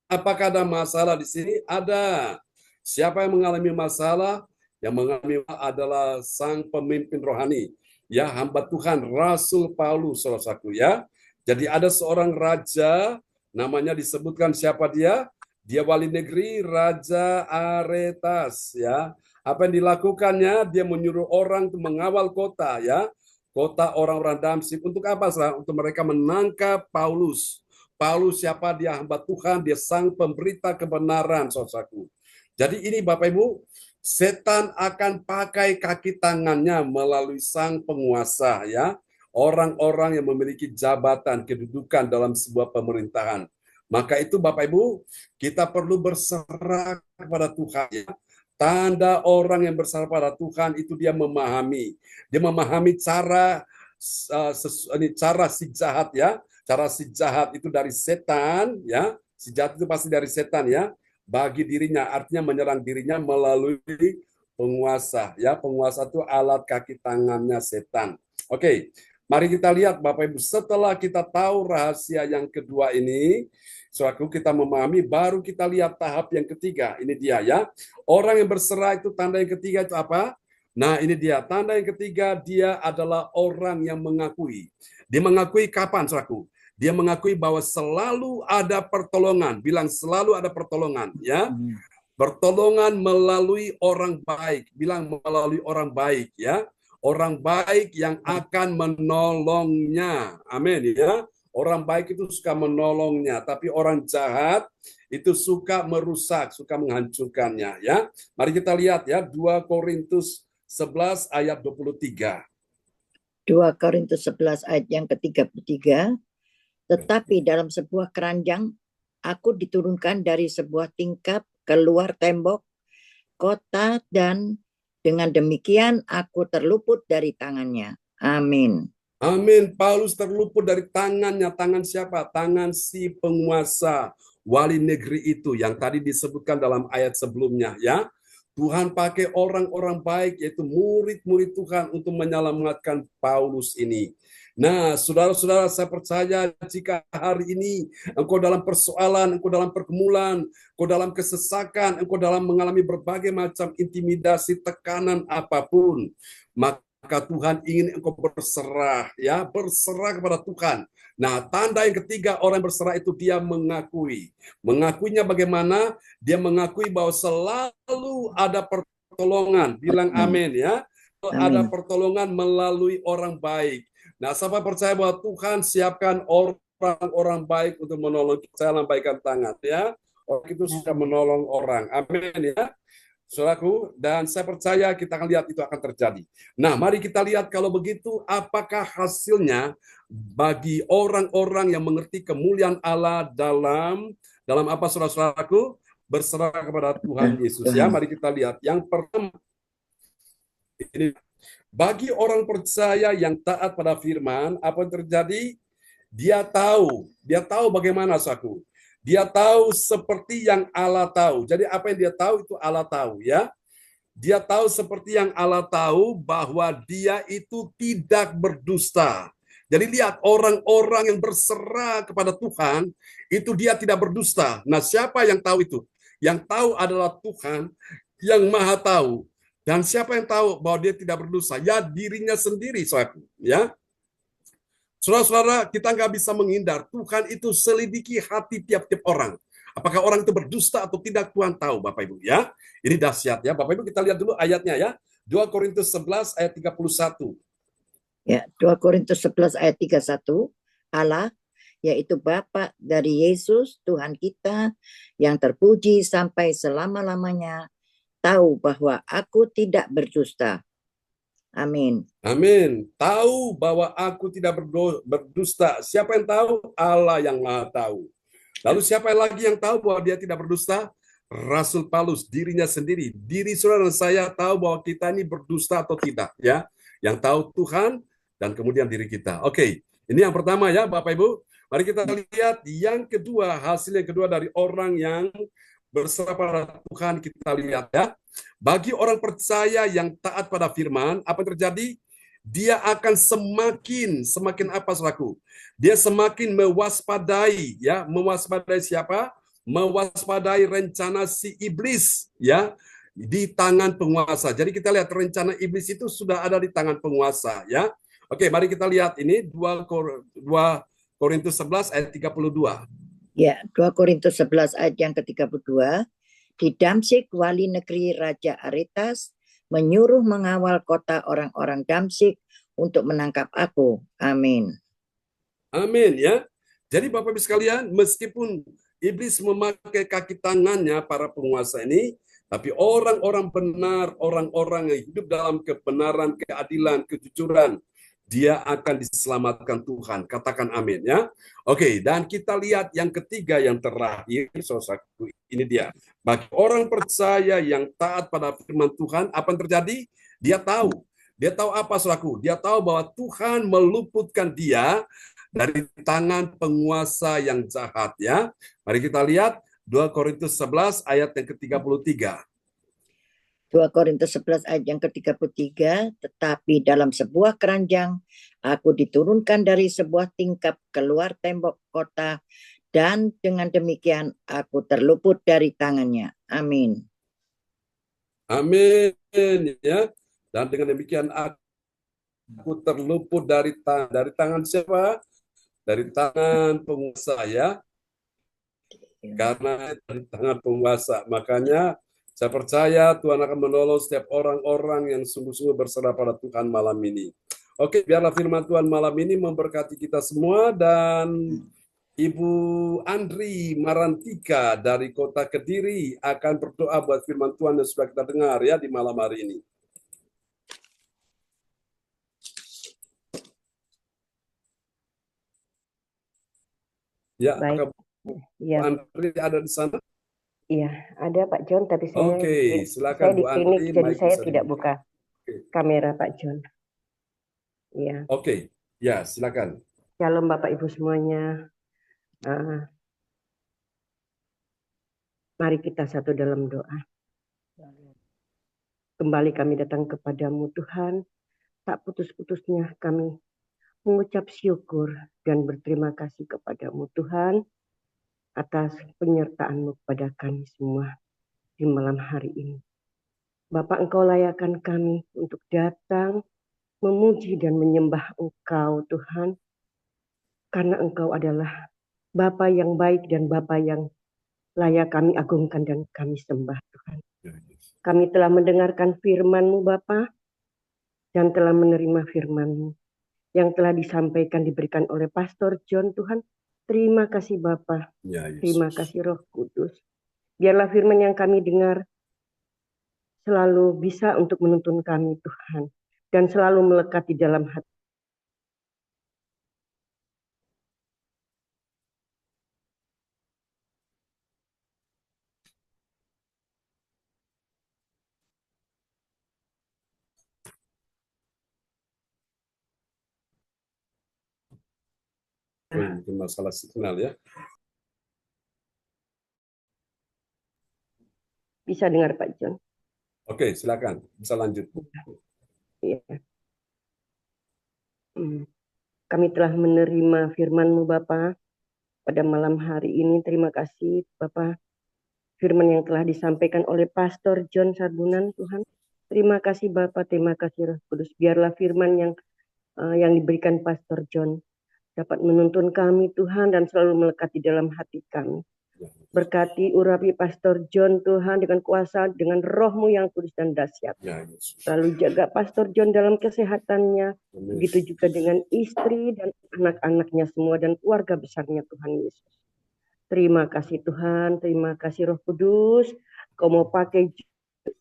apakah ada masalah di sini? Ada. Siapa yang mengalami masalah? Yang mengalami adalah sang pemimpin rohani. Ya, hamba Tuhan, Rasul Paulus, saudaraku ya. Jadi ada seorang raja, namanya disebutkan siapa dia? Dia wali negeri Raja Aretas ya. Apa yang dilakukannya? Dia menyuruh orang untuk mengawal kota ya. Kota orang-orang Damsyik untuk apa? Untuk mereka menangkap Paulus. Paulus siapa? Dia hamba Tuhan, dia sang pemberita kebenaran, saudaraku. Jadi ini Bapak Ibu, setan akan pakai kaki tangannya melalui sang penguasa ya. Orang-orang yang memiliki jabatan, kedudukan dalam sebuah pemerintahan. Maka itu Bapak Ibu, kita perlu berserah kepada Tuhan ya. Tanda orang yang berserah pada Tuhan itu dia memahami. Dia memahami cara si jahat ya. Cara si jahat itu dari setan ya. Si jahat itu pasti dari setan ya. Bagi dirinya, artinya menyerang dirinya melalui penguasa ya. Penguasa itu alat kaki tangannya setan. Oke. Mari kita lihat Bapak Ibu, setelah kita tahu rahasia yang kedua ini, suatu kita memahami, baru kita lihat tahap yang ketiga. Ini dia ya. Orang yang berserah itu tanda yang ketiga itu apa? Nah ini dia, tanda yang ketiga dia adalah orang yang mengakui. Dia mengakui kapan, saudaraku? Dia mengakui bahwa selalu ada pertolongan. Bilang selalu ada pertolongan ya. Pertolongan melalui orang baik. Bilang melalui orang baik ya. Orang baik yang akan menolongnya. Amin ya. Orang baik itu suka menolongnya, tapi orang jahat itu suka merusak, suka menghancurkannya ya. Mari kita lihat ya 2 Korintus 11 ayat 23. 2 Korintus 11 ayat yang ke-33. Tetapi dalam sebuah keranjang aku diturunkan dari sebuah tingkap keluar tembok kota, dan dengan demikian aku terluput dari tangannya. Amin. Amin. Paulus terluput dari tangannya. Tangan siapa? Tangan si penguasa wali negeri itu yang tadi disebutkan dalam ayat sebelumnya, ya. Tuhan pakai orang-orang baik, yaitu murid-murid Tuhan, untuk menyelamatkan Paulus ini. Nah, saudara-saudara, saya percaya jika hari ini engkau dalam persoalan, engkau dalam pergumulan, engkau dalam kesesakan, engkau dalam mengalami berbagai macam intimidasi, tekanan apapun, maka Tuhan ingin engkau berserah, ya, berserah kepada Tuhan. Nah, tanda yang ketiga orang berserah itu dia mengakui. Mengakuinya bagaimana? Dia mengakui bahwa selalu ada pertolongan. Bilang amin, ya. Ada Amin. pertolongan melalui orang baik. Nah, siapa percaya bahwa Tuhan siapkan orang-orang baik untuk menolong kita? Saya lambaikan tangan, ya. Orang itu sudah menolong orang. Amin, ya. Saudaraku, dan saya percaya kita akan lihat itu akan terjadi. Nah, mari kita lihat kalau begitu apakah hasilnya bagi orang-orang yang mengerti kemuliaan Allah dalam apa, saudara-saudaraku? Berserah kepada Tuhan Yesus, ya. Mari kita lihat. Yang pertama, ini bagi orang percaya yang taat pada firman, apa yang terjadi? Dia tahu bagaimana, saudaraku. Dia tahu seperti yang Allah tahu. Jadi apa yang dia tahu itu Allah tahu, ya. Dia tahu seperti yang Allah tahu bahwa dia itu tidak berdusta. Jadi lihat, orang-orang yang berserah kepada Tuhan itu dia tidak berdusta. Nah, siapa yang tahu itu? Yang tahu adalah Tuhan yang Maha Tahu. Dan siapa yang tahu bahwa dia tidak berdosa? Ya, dirinya sendiri, saudara, ya. Saudara-saudara, kita nggak bisa menghindar. Tuhan itu selidiki hati tiap-tiap orang. Apakah orang itu berdusta atau tidak, Tuhan tahu, Bapak Ibu, ya. Ini dahsyat, ya. Bapak Ibu, kita lihat dulu ayatnya, ya. 2 Korintus 11 ayat 31. Ya, 2 Korintus 11 ayat 31. Allah, yaitu Bapa dari Yesus Tuhan kita yang terpuji sampai selama-lamanya, tahu bahwa aku tidak berdusta. Amin. Amin. Tahu bahwa aku tidak berdusta. Siapa yang tahu? Allah yang Maha Tahu. Lalu siapa lagi yang tahu bahwa dia tidak berdusta? Rasul Paulus, dirinya sendiri. Diri saudara dan saya tahu bahwa kita ini berdusta atau tidak, ya. Yang tahu Tuhan dan kemudian diri kita. Oke, ini yang pertama, ya, Bapak Ibu. Mari kita lihat yang kedua, hasil yang kedua dari orang yang berserah pada Tuhan. Kita lihat, ya. Bagi orang percaya yang taat pada firman, apa yang terjadi? Dia akan semakin apa, saudaraku? Dia semakin mewaspadai, ya. Mewaspadai siapa? Mewaspadai rencana si iblis, ya, di tangan penguasa. Jadi kita lihat rencana iblis itu sudah ada di tangan penguasa, ya. Oke, mari kita lihat ini 2 Korintus 11 ayat 32. Ya, 2 Korintus 11 ayat yang ke-32. Di Damsyik, wali negeri Raja Aretas menyuruh mengawal kota orang-orang Damsyik untuk menangkap aku. Amin. Amin, ya. Jadi Bapak Ibu sekalian, meskipun iblis memakai kaki tangannya para penguasa ini, tapi orang-orang benar, orang-orang yang hidup dalam kebenaran, keadilan, kejujuran, dia akan diselamatkan Tuhan. Katakan amin, ya. Oke, dan kita lihat yang ketiga, yang terakhir, saudaraku, ini dia. Bagi orang percaya yang taat pada firman Tuhan, apa yang terjadi? Dia tahu. Dia tahu apa, saudaraku? Dia tahu bahwa Tuhan meluputkan dia dari tangan penguasa yang jahat, ya. Mari kita lihat 2 Korintus 11 ayat yang ke-33. 2 Korintus 11 ayat yang ke-33, tetapi dalam sebuah keranjang aku diturunkan dari sebuah tingkap keluar tembok kota, dan dengan demikian aku terluput dari tangannya. Amin. Amin, ya. Dan dengan demikian aku terluput dari tangan siapa? Dari tangan penguasa, ya. Karena dari tangan penguasa, makanya saya percaya Tuhan akan menolong setiap orang-orang yang sungguh-sungguh berserah pada Tuhan malam ini. Oke, biarlah firman Tuhan malam ini memberkati kita semua. Dan Ibu Andri Marantika dari Kota Kediri akan berdoa buat firman Tuhan yang sudah kita dengar, ya, di malam hari ini. Ya, Baik, apakah Bu ya, Andri ada di sana? iya, ada Pak John, tapi Oke, saya silakan di Bu klinik, Andri, jadi mic saya bisa tidak dibuka. buka Oke, kamera Pak John. Iya, oke, ya silakan. Shalom Bapak Ibu semuanya. Ah, mari kita satu dalam doa. Kembali kami datang kepadamu Tuhan, tak putus-putusnya kami mengucap syukur dan berterima kasih kepadamu Tuhan atas penyertaan-Mu kepada kami semua di malam hari ini. Bapak, Engkau layakkan kami untuk datang memuji dan menyembah Engkau Tuhan, karena Engkau adalah Bapa yang baik dan Bapa yang layak kami agungkan dan kami sembah Tuhan. Ya, yes. Kami telah mendengarkan firman-Mu Bapa dan telah menerima firman-Mu yang telah disampaikan diberikan oleh Pastor John Tuhan. Terima kasih Bapa, Ya, terima Yesus. kasih Roh Kudus. Biarlah firman yang kami dengar selalu bisa untuk menuntun kami Tuhan dan selalu melekat di dalam hati. Oh, mungkin masalah signal ya. Bisa dengar Pak John? Oke, silakan. Bisa lanjut. Iya. Kami telah menerima firman-Mu Bapa pada malam hari ini. Terima kasih Bapak. Firman yang telah disampaikan oleh Pastor John Sarbunan Tuhan. Terima kasih Bapak, terima kasih Roh Kudus. Biarlah firman yang diberikan Pastor John dapat menuntun kami Tuhan dan selalu melekat di dalam hati kami. Berkati urapi Pastor John Tuhan dengan kuasa, dengan Roh-Mu yang kudus dan dahsyat. Ya, Yesus. Lalu jaga Pastor John dalam kesehatannya. Amin. Begitu juga dengan istri dan anak-anaknya semua dan keluarga besarnya Tuhan Yesus. Terima kasih Tuhan, terima kasih Roh Kudus. Kau mau pakai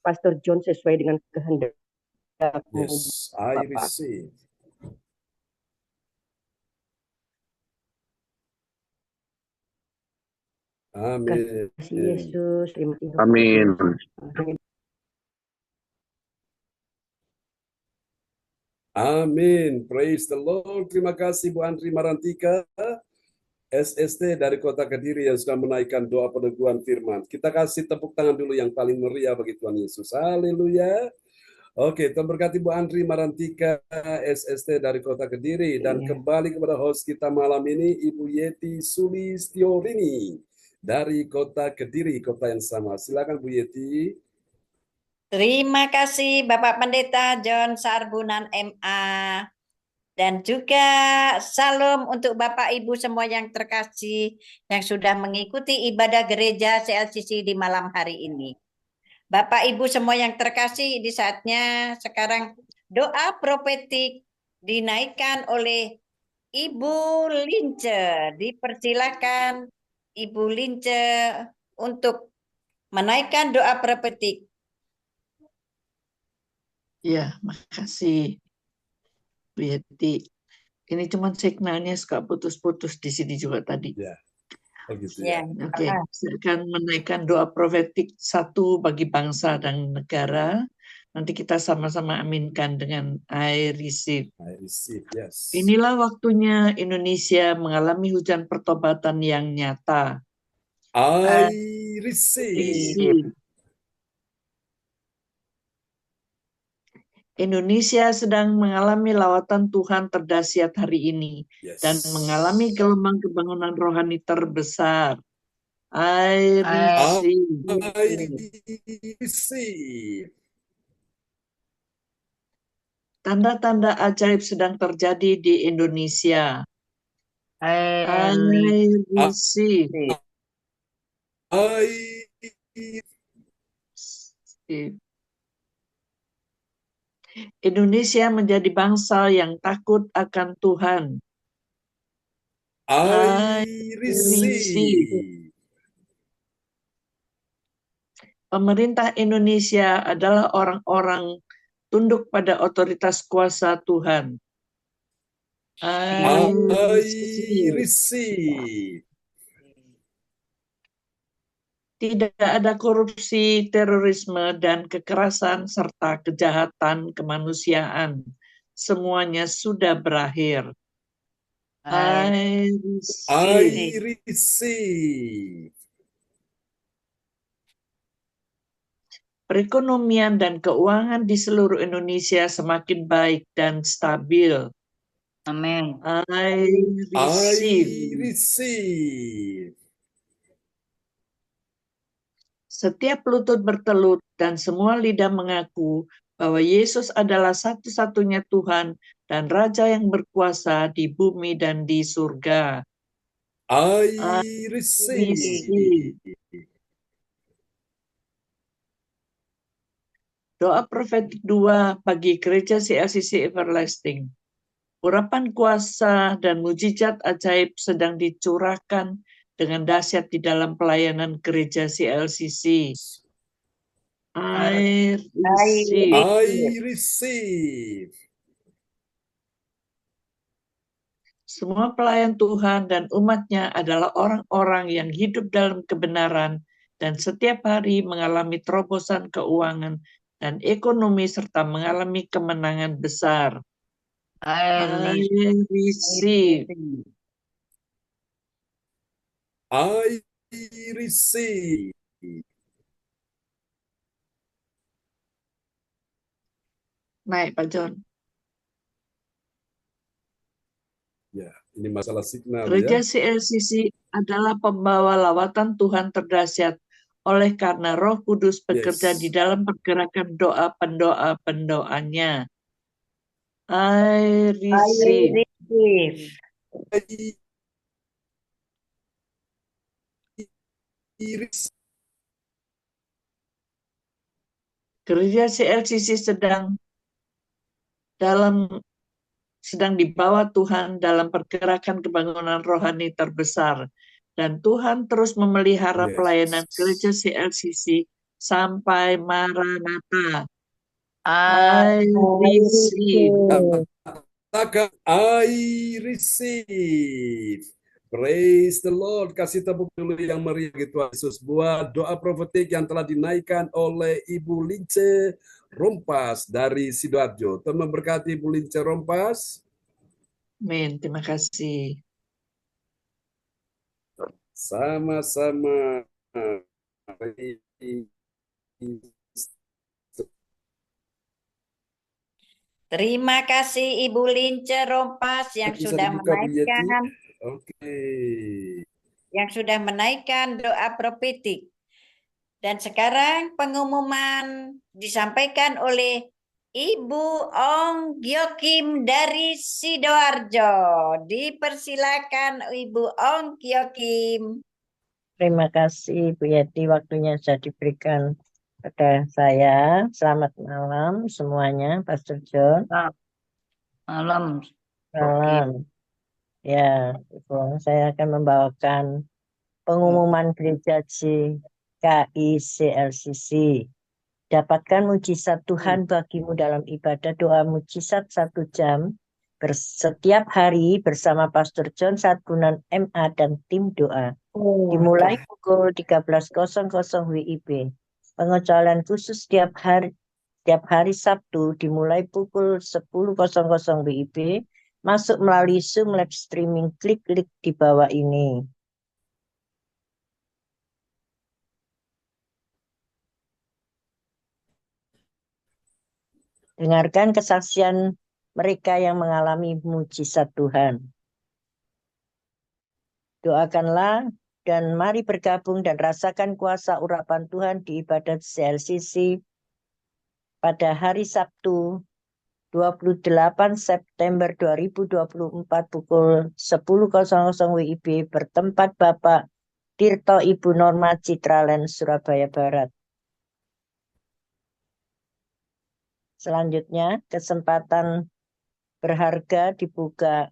Pastor John sesuai dengan kehendak-Mu Yes, I Bapak. receive. Amin. Terima kasih Yesus, terima kasih Roh Amin. Kudus. Amin. Praise the Lord. Terima kasih Bu Andri Marantika, SST dari Kota Kediri yang sudah menaikkan doa peneguhan firman. Kita kasih tepuk tangan dulu yang paling meriah bagi Tuhan Yesus. Haleluya. Oke, Tuhan berkati Bu Andri Marantika, SST dari Kota Kediri. Dan kembali kepada host kita malam ini, Ibu Yeti Sulistiorini dari Kota Kediri, kota yang sama. Silakan Bu Yeti. Terima kasih Bapak Pendeta John Sarbunan MA. Dan juga salam untuk Bapak Ibu semua yang terkasih yang sudah mengikuti ibadah gereja CLCC di malam hari ini. Bapak Ibu semua yang terkasih, di saatnya sekarang doa profetik dinaikkan oleh Ibu Lince. Dipersilakan Ibu Lince untuk menaikkan doa profetik. Ya, makasih Bu Yeti. Ini cuma signalnya suka putus-putus di sini juga tadi. Ya, begitu ya. Oke, saya akan menaikkan doa profetik satu bagi bangsa dan negara. Nanti kita sama-sama aminkan dengan I receive. I receive, yes. Inilah waktunya Indonesia mengalami hujan pertobatan yang nyata. I receive. Indonesia sedang mengalami lawatan Tuhan terdahsyat hari ini dan mengalami gelombang kebangunan rohani terbesar. I receive. Tanda-tanda ajaib sedang terjadi di Indonesia. I receive. Indonesia menjadi bangsa yang takut akan Tuhan. I receive. Pemerintah Indonesia adalah orang-orang tunduk pada otoritas kuasa Tuhan. I receive. Tidak ada korupsi, terorisme, dan kekerasan, serta kejahatan kemanusiaan. Semuanya sudah berakhir. I I receive. receive. Perekonomian dan keuangan di seluruh Indonesia semakin baik dan stabil. Amin. I I receive. receive. Setiap lutut bertelut dan semua lidah mengaku bahwa Yesus adalah satu-satunya Tuhan dan Raja yang berkuasa di bumi dan di surga. I I receive. receive. Doa profetik 2 bagi gereja CLCC Everlasting. Urapan kuasa dan mujizat ajaib sedang dicurahkan dengan dahsyat di dalam pelayanan gereja CLCC. I receive. I receive. Semua pelayan Tuhan dan umatnya adalah orang-orang yang hidup dalam kebenaran dan setiap hari mengalami terobosan keuangan dan ekonomi serta mengalami kemenangan besar. I receive. I receive. Naik Pak John. Ya, ini masalah signal Gereja ya. CLCC adalah pembawa lawatan Tuhan terdahsyat oleh karena Roh Kudus bekerja di dalam pergerakan doa pendoa-pendoanya. I receive. Gereja CLCC sedang dibawa Tuhan dalam pergerakan kebangunan rohani terbesar. Dan Tuhan terus memelihara pelayanan gereja CLCC sampai Maranatha. I receive. Katakan, I receive. Praise the Lord. Kasih tepuk dulu yang meriah gitu Yesus. Buat doa profetik yang telah dinaikkan oleh Ibu Lince Rompas dari Sidoarjo. Tuhan memberkati Ibu Lince Rompas. Amin. Terima kasih. Sama-sama. Terima kasih Ibu Lince Rompas yang Bisa sudah dibuka, Bu Yeti. menaikkan Oke. doa profetik. Dan sekarang pengumuman disampaikan oleh Ibu Ong Gyokim dari Sidoarjo. Dipersilakan Ibu Ong Gyokim. Terima kasih Bu Yeti, waktunya sudah diberikan pada saya. Selamat malam semuanya, Pastor John. Malam. Malam. Ya, Ibu, saya akan membawakan pengumuman gereja GKI CLCC. Dapatkan mujizat Tuhan bagimu dalam ibadah doa mujizat 1 jam setiap hari bersama Pastor John Sarbunan MA dan tim doa. Dimulai pukul 13.00 WIB. Pengecualian khusus setiap hari Sabtu dimulai pukul 10.00 WIB. Masuk melalui Zoom live streaming, klik link di bawah ini. Dengarkan kesaksian mereka yang mengalami mujizat Tuhan. Doakanlah dan mari bergabung dan rasakan kuasa urapan Tuhan di ibadat CLCC pada hari Sabtu 28 September 2024 pukul 10.00 WIB bertempat Bapak Tirto Ibu Norma Citraland, Surabaya Barat. Selanjutnya, kesempatan berharga dibuka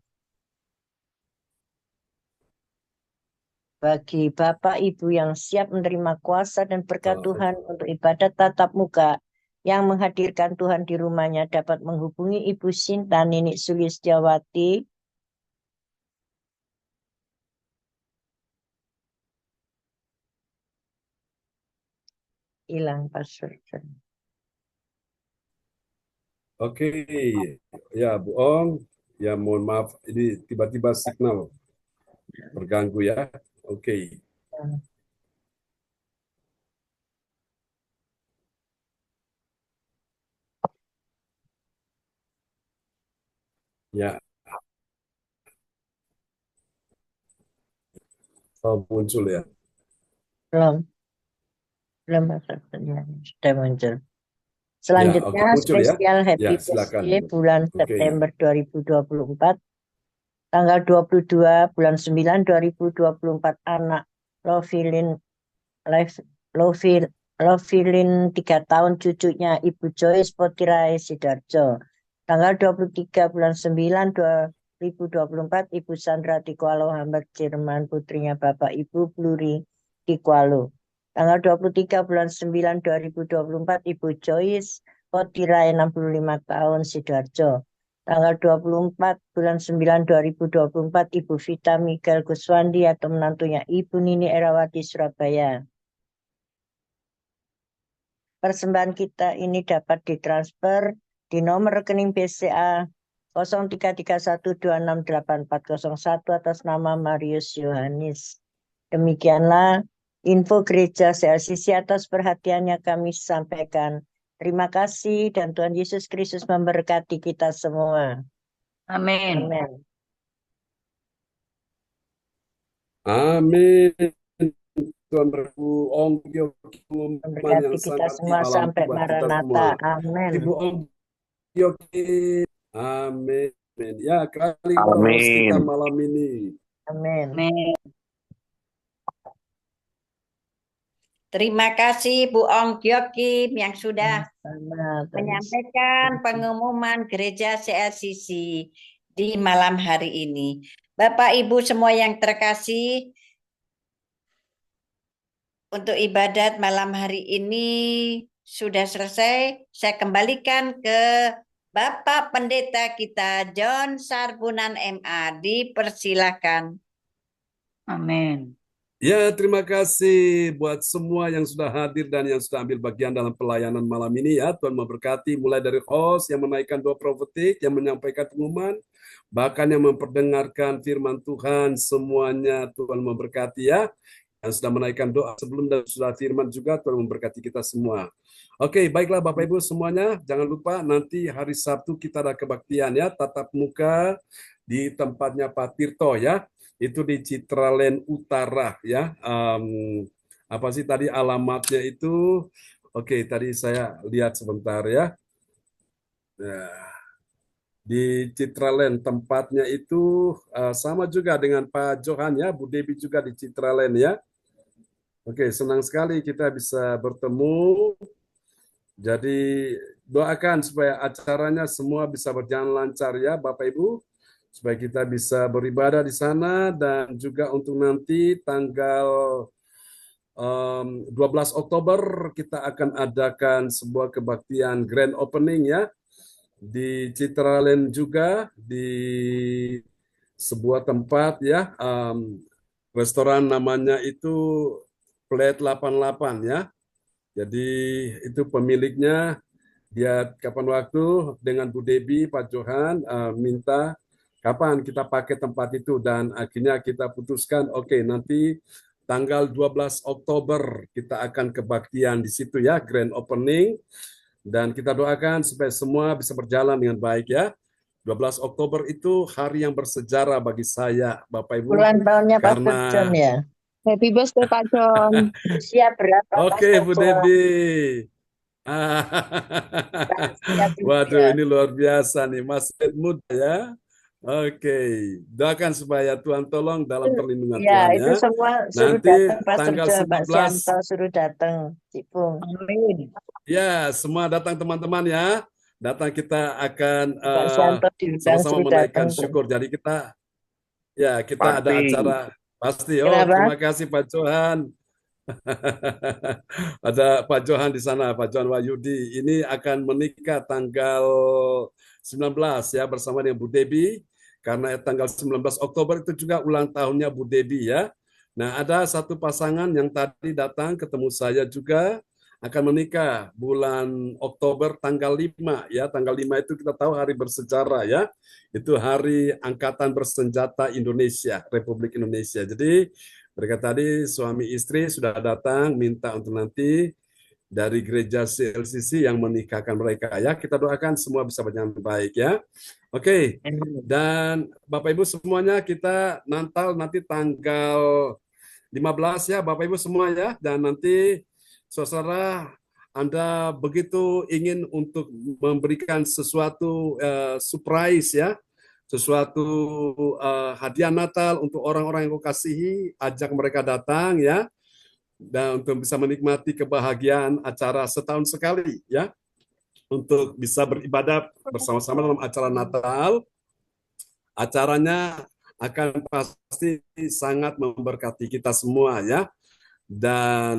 bagi Bapak Ibu yang siap menerima kuasa dan berkat Tuhan untuk ibadat tatap muka yang menghadirkan Tuhan di rumahnya dapat menghubungi Ibu Sinta Ninik Sulistiawati hilang password. Oke, ya Bu Ong, ya mohon maaf, ini tiba-tiba signal terganggu ya. Oke, ya, oh, muncul ya. Belum passwordnya sudah muncul. Ya, oke, Selanjutnya muncul ya. spesial Ya, Happy silakan. Birthday bulan Oke. September 2024, tanggal 22 bulan 9 2024 anak Lovilin Lovilin 3 tahun, cucunya Ibu Joyce Potirai Sidarjo. Tanggal 23 bulan 9 2024 Ibu Sandra Tikualo Hambat Jerman, putrinya Bapak Ibu Bluri Tikualo. Tanggal 23 bulan 9 2024 Ibu Joyce Potirai 65 tahun Sidoarjo. Tanggal 24 bulan 9 2024 Ibu Vita Miguel Guswandi atau menantunya Ibu Nini Erawati Surabaya. Persembahan kita ini dapat ditransfer di nomor rekening BCA 0331268401 atas nama Marius Yohanis. Demikianlah info gereja CLCC. Atas perhatiannya kami sampaikan. Terima kasih dan Tuhan Yesus Kristus memberkati kita semua. Amin. Amin. Amin. Tuhan Ibu Ong Gioki Memberkati yang kita sangat semua malam sampai buat kita Maranatha. semua. Amin. Ibu Ong Gioki. Amin. Ya, kali host kita Amin. malam ini. Amin. Amin. Terima kasih Bu Ong Gyokim yang sudah menyampaikan pengumuman gereja CLCC di malam hari ini. Bapak Ibu semua yang terkasih, untuk ibadat malam hari ini sudah selesai. Saya kembalikan ke Bapak Pendeta kita John Sarbunan MA. Dipersilakan. Amin. Ya, terima kasih buat semua yang sudah hadir dan yang sudah ambil bagian dalam pelayanan malam ini ya. Tuhan memberkati mulai dari host yang menaikkan doa profetik, yang menyampaikan pengumuman, bahkan yang memperdengarkan firman Tuhan, semuanya Tuhan memberkati ya. Yang sudah menaikkan doa sebelum dan sudah firman juga, Tuhan memberkati kita semua. Oke, baiklah Bapak Ibu semuanya, jangan lupa nanti hari Sabtu kita ada kebaktian ya, tatap muka di tempatnya Pak Tirto ya. Itu di Citraland Utara ya. Apa sih tadi alamatnya itu? Oke, tadi saya lihat sebentar ya. Di Citraland tempatnya itu sama juga dengan Pak Johan ya, Bu Debi juga di Citraland ya. Oke, senang sekali kita bisa bertemu. Jadi doakan supaya acaranya semua bisa berjalan lancar ya Bapak Ibu, supaya kita bisa beribadah di sana, dan juga untuk nanti tanggal 12 Oktober kita akan adakan sebuah kebaktian grand opening ya di Citraland juga, di sebuah tempat ya, restoran namanya itu Plate 88 ya. Jadi itu pemiliknya, dia kapan waktu dengan Bu Debi, Pak Johan minta kapan kita pakai tempat itu, dan akhirnya kita putuskan oke, nanti tanggal 12 Oktober kita akan kebaktian di situ ya, grand opening, dan kita doakan supaya semua bisa berjalan dengan baik ya. 12 Oktober itu hari yang bersejarah bagi saya Bapak Ibu. Ulang tahunnya Pak Karena John ya. Happy birthday Pak John. Usia berapa oke Pak Bu John? Debi. Usia Waduh, berapa? ini luar biasa nih, masih muda ya. Oke, doakan supaya Tuhan tolong dalam perlindungan Ya, Tuhan itu ya. semua suruh Nanti datang Pak tanggal Surjo, Pak 19, Sianto suruh datang, Cipung. Amin. ya semua datang teman-teman ya. Datang, kita akan Pak Sianto diundang sama-sama suruh menaikkan datang tuh. syukur. Jadi kita ada Pasti. acara pasti. Oh, Kenapa? terima kasih Pak Johan. Ada Pak Johan di sana, Pak Johan Wahyudi. Ini akan menikah tanggal 19 ya bersama dengan Bu Debi. Karena tanggal 19 Oktober itu juga ulang tahunnya Bu Debi ya. Nah, ada satu pasangan yang tadi datang ketemu saya juga. akan menikah bulan Oktober tanggal 5 ya. Tanggal 5 itu kita tahu hari bersejarah ya. Itu hari Angkatan Bersenjata Indonesia, Republik Indonesia. Jadi mereka tadi suami istri sudah datang minta untuk nanti dari gereja CLCC yang menikahkan mereka ya. Kita doakan semua bisa berjalan baik ya. Oke. Dan Bapak Ibu semuanya kita Natal nanti tanggal 15 ya Bapak Ibu semua ya. Dan nanti saudara Anda begitu ingin untuk memberikan sesuatu surprise ya. Sesuatu hadiah Natal untuk orang-orang yang kau kasihi, ajak mereka datang ya. Dan untuk bisa menikmati kebahagiaan acara setahun sekali ya, untuk bisa beribadah bersama-sama dalam acara Natal. Acaranya akan pasti sangat memberkati kita semua ya. Dan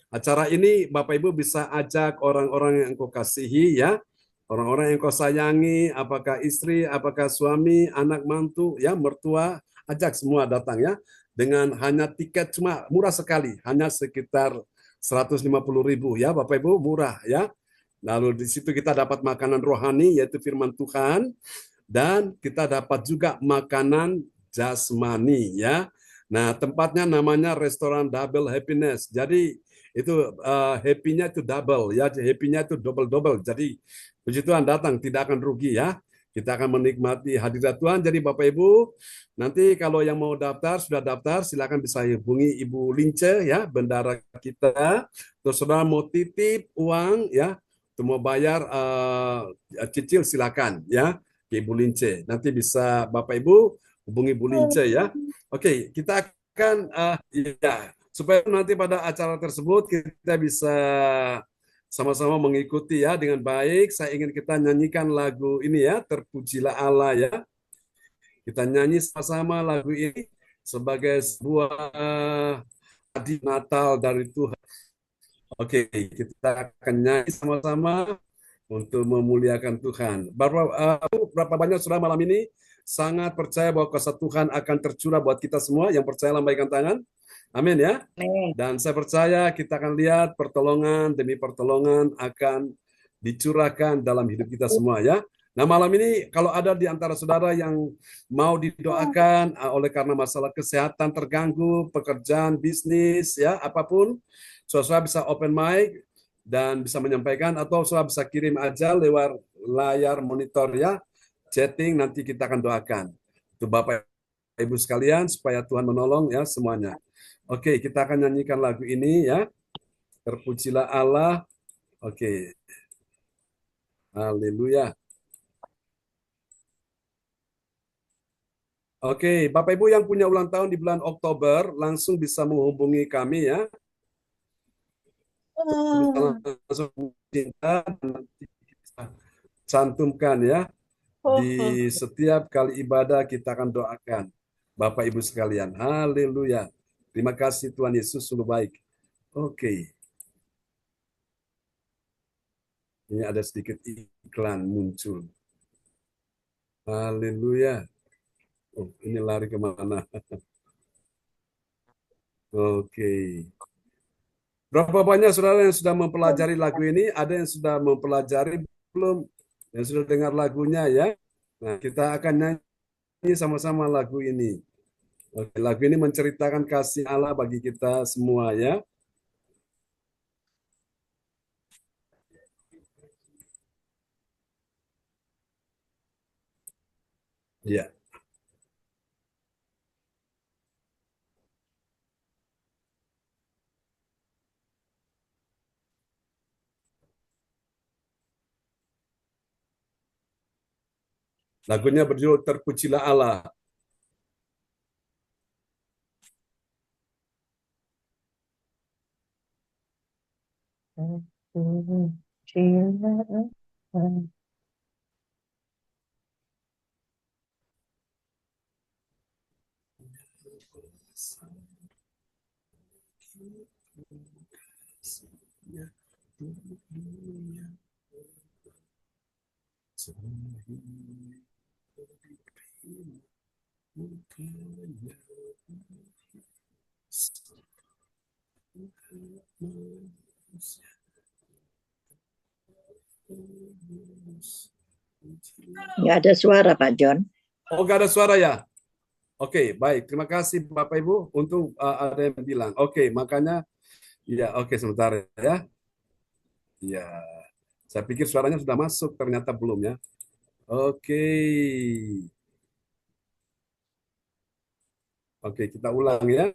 acara ini Bapak Ibu bisa ajak orang-orang yang kau kasihi ya, orang-orang yang kau sayangi, apakah istri, apakah suami, anak mantu ya, mertua, ajak semua datang ya. Dengan hanya tiket cuma murah sekali, hanya sekitar 150.000 ya Bapak Ibu, murah ya. Lalu di situ kita dapat makanan rohani yaitu firman Tuhan, dan kita dapat juga makanan jasmani ya. Nah, tempatnya namanya restoran Double Happiness. Jadi itu happy-nya itu double ya, happy-nya itu double-double. Jadi puji Tuhan, datang tidak akan rugi ya. Kita akan menikmati hadirat Tuhan. Jadi Bapak Ibu, nanti kalau yang mau daftar, sudah daftar, silakan bisa hubungi Ibu Lince ya, bendara kita. Terus saudara mau titip uang ya, atau mau bayar cicil silakan ya ke Ibu Lince. Nanti bisa Bapak Ibu hubungi Ibu Lince ya. Oke, kita akan ya, supaya nanti pada acara tersebut kita bisa sama-sama mengikuti ya dengan baik. Saya ingin kita nyanyikan lagu ini ya, Terpujilah Allah ya. Kita nyanyi sama-sama lagu ini sebagai sebuah hadiah Natal dari Tuhan. Oke, kita akan nyanyi sama-sama untuk memuliakan Tuhan. Berapa banyak sudah malam ini sangat percaya bahwa kuasa Tuhan akan tercurah buat kita semua. Yang percaya lambaikan tangan. Amin ya. Dan saya percaya kita akan lihat pertolongan demi pertolongan akan dicurahkan dalam hidup kita semua ya. Nah, malam ini kalau ada di antara saudara yang mau didoakan oleh karena masalah kesehatan terganggu, pekerjaan, bisnis ya, apapun, saudara bisa open mic dan bisa menyampaikan, atau saudara bisa kirim aja lewat layar monitor ya, chatting, nanti kita akan doakan. Untuk Bapak Ibu sekalian supaya Tuhan menolong ya semuanya. Oke, kita akan nyanyikan lagu ini ya. Terpujilah Allah. Oke. Haleluya. Oke, Bapak Ibu yang punya ulang tahun di bulan Oktober langsung bisa menghubungi kami ya. Bisa langsung cinta, nanti kita cantumkan ya. Di setiap kali ibadah kita akan doakan Bapak Ibu sekalian. Haleluya. Terima kasih Tuhan Yesus sungguh baik. Oke. Ini ada sedikit iklan muncul. Haleluya. Oh, ini lari kemana? Oke. Berapa banyak saudara yang sudah mempelajari lagu ini? Ada yang sudah mempelajari belum? Yang sudah dengar lagunya ya? Nah, kita akan nyanyi sama-sama lagu ini. Oke, lagu ini menceritakan kasih Allah bagi kita semua ya. Ya. Lagunya berjudul Terpujilah Allah. Nggak ada suara, Pak John. Oh, nggak ada suara ya? Oke, baik. Terima kasih Bapak Ibu untuk ada yang bilang. Oke, makanya ya, oke sebentar ya. Ya, saya pikir suaranya sudah masuk, ternyata belum ya. Oke. Oke, kita ulang ya.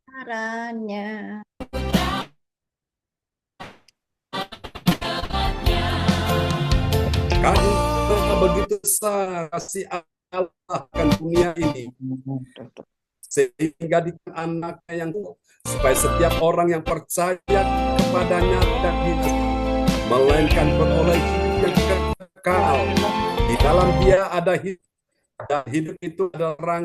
Caranya. Karena begitu besar kasih Allah akan dunia ini, sehingga di anaknya yang supaya setiap orang yang percaya kepadanya tidak hidup, melainkan beroleh hidup yang kekal. Di dalam Dia ada hidup, dan hidup itu adalah terang.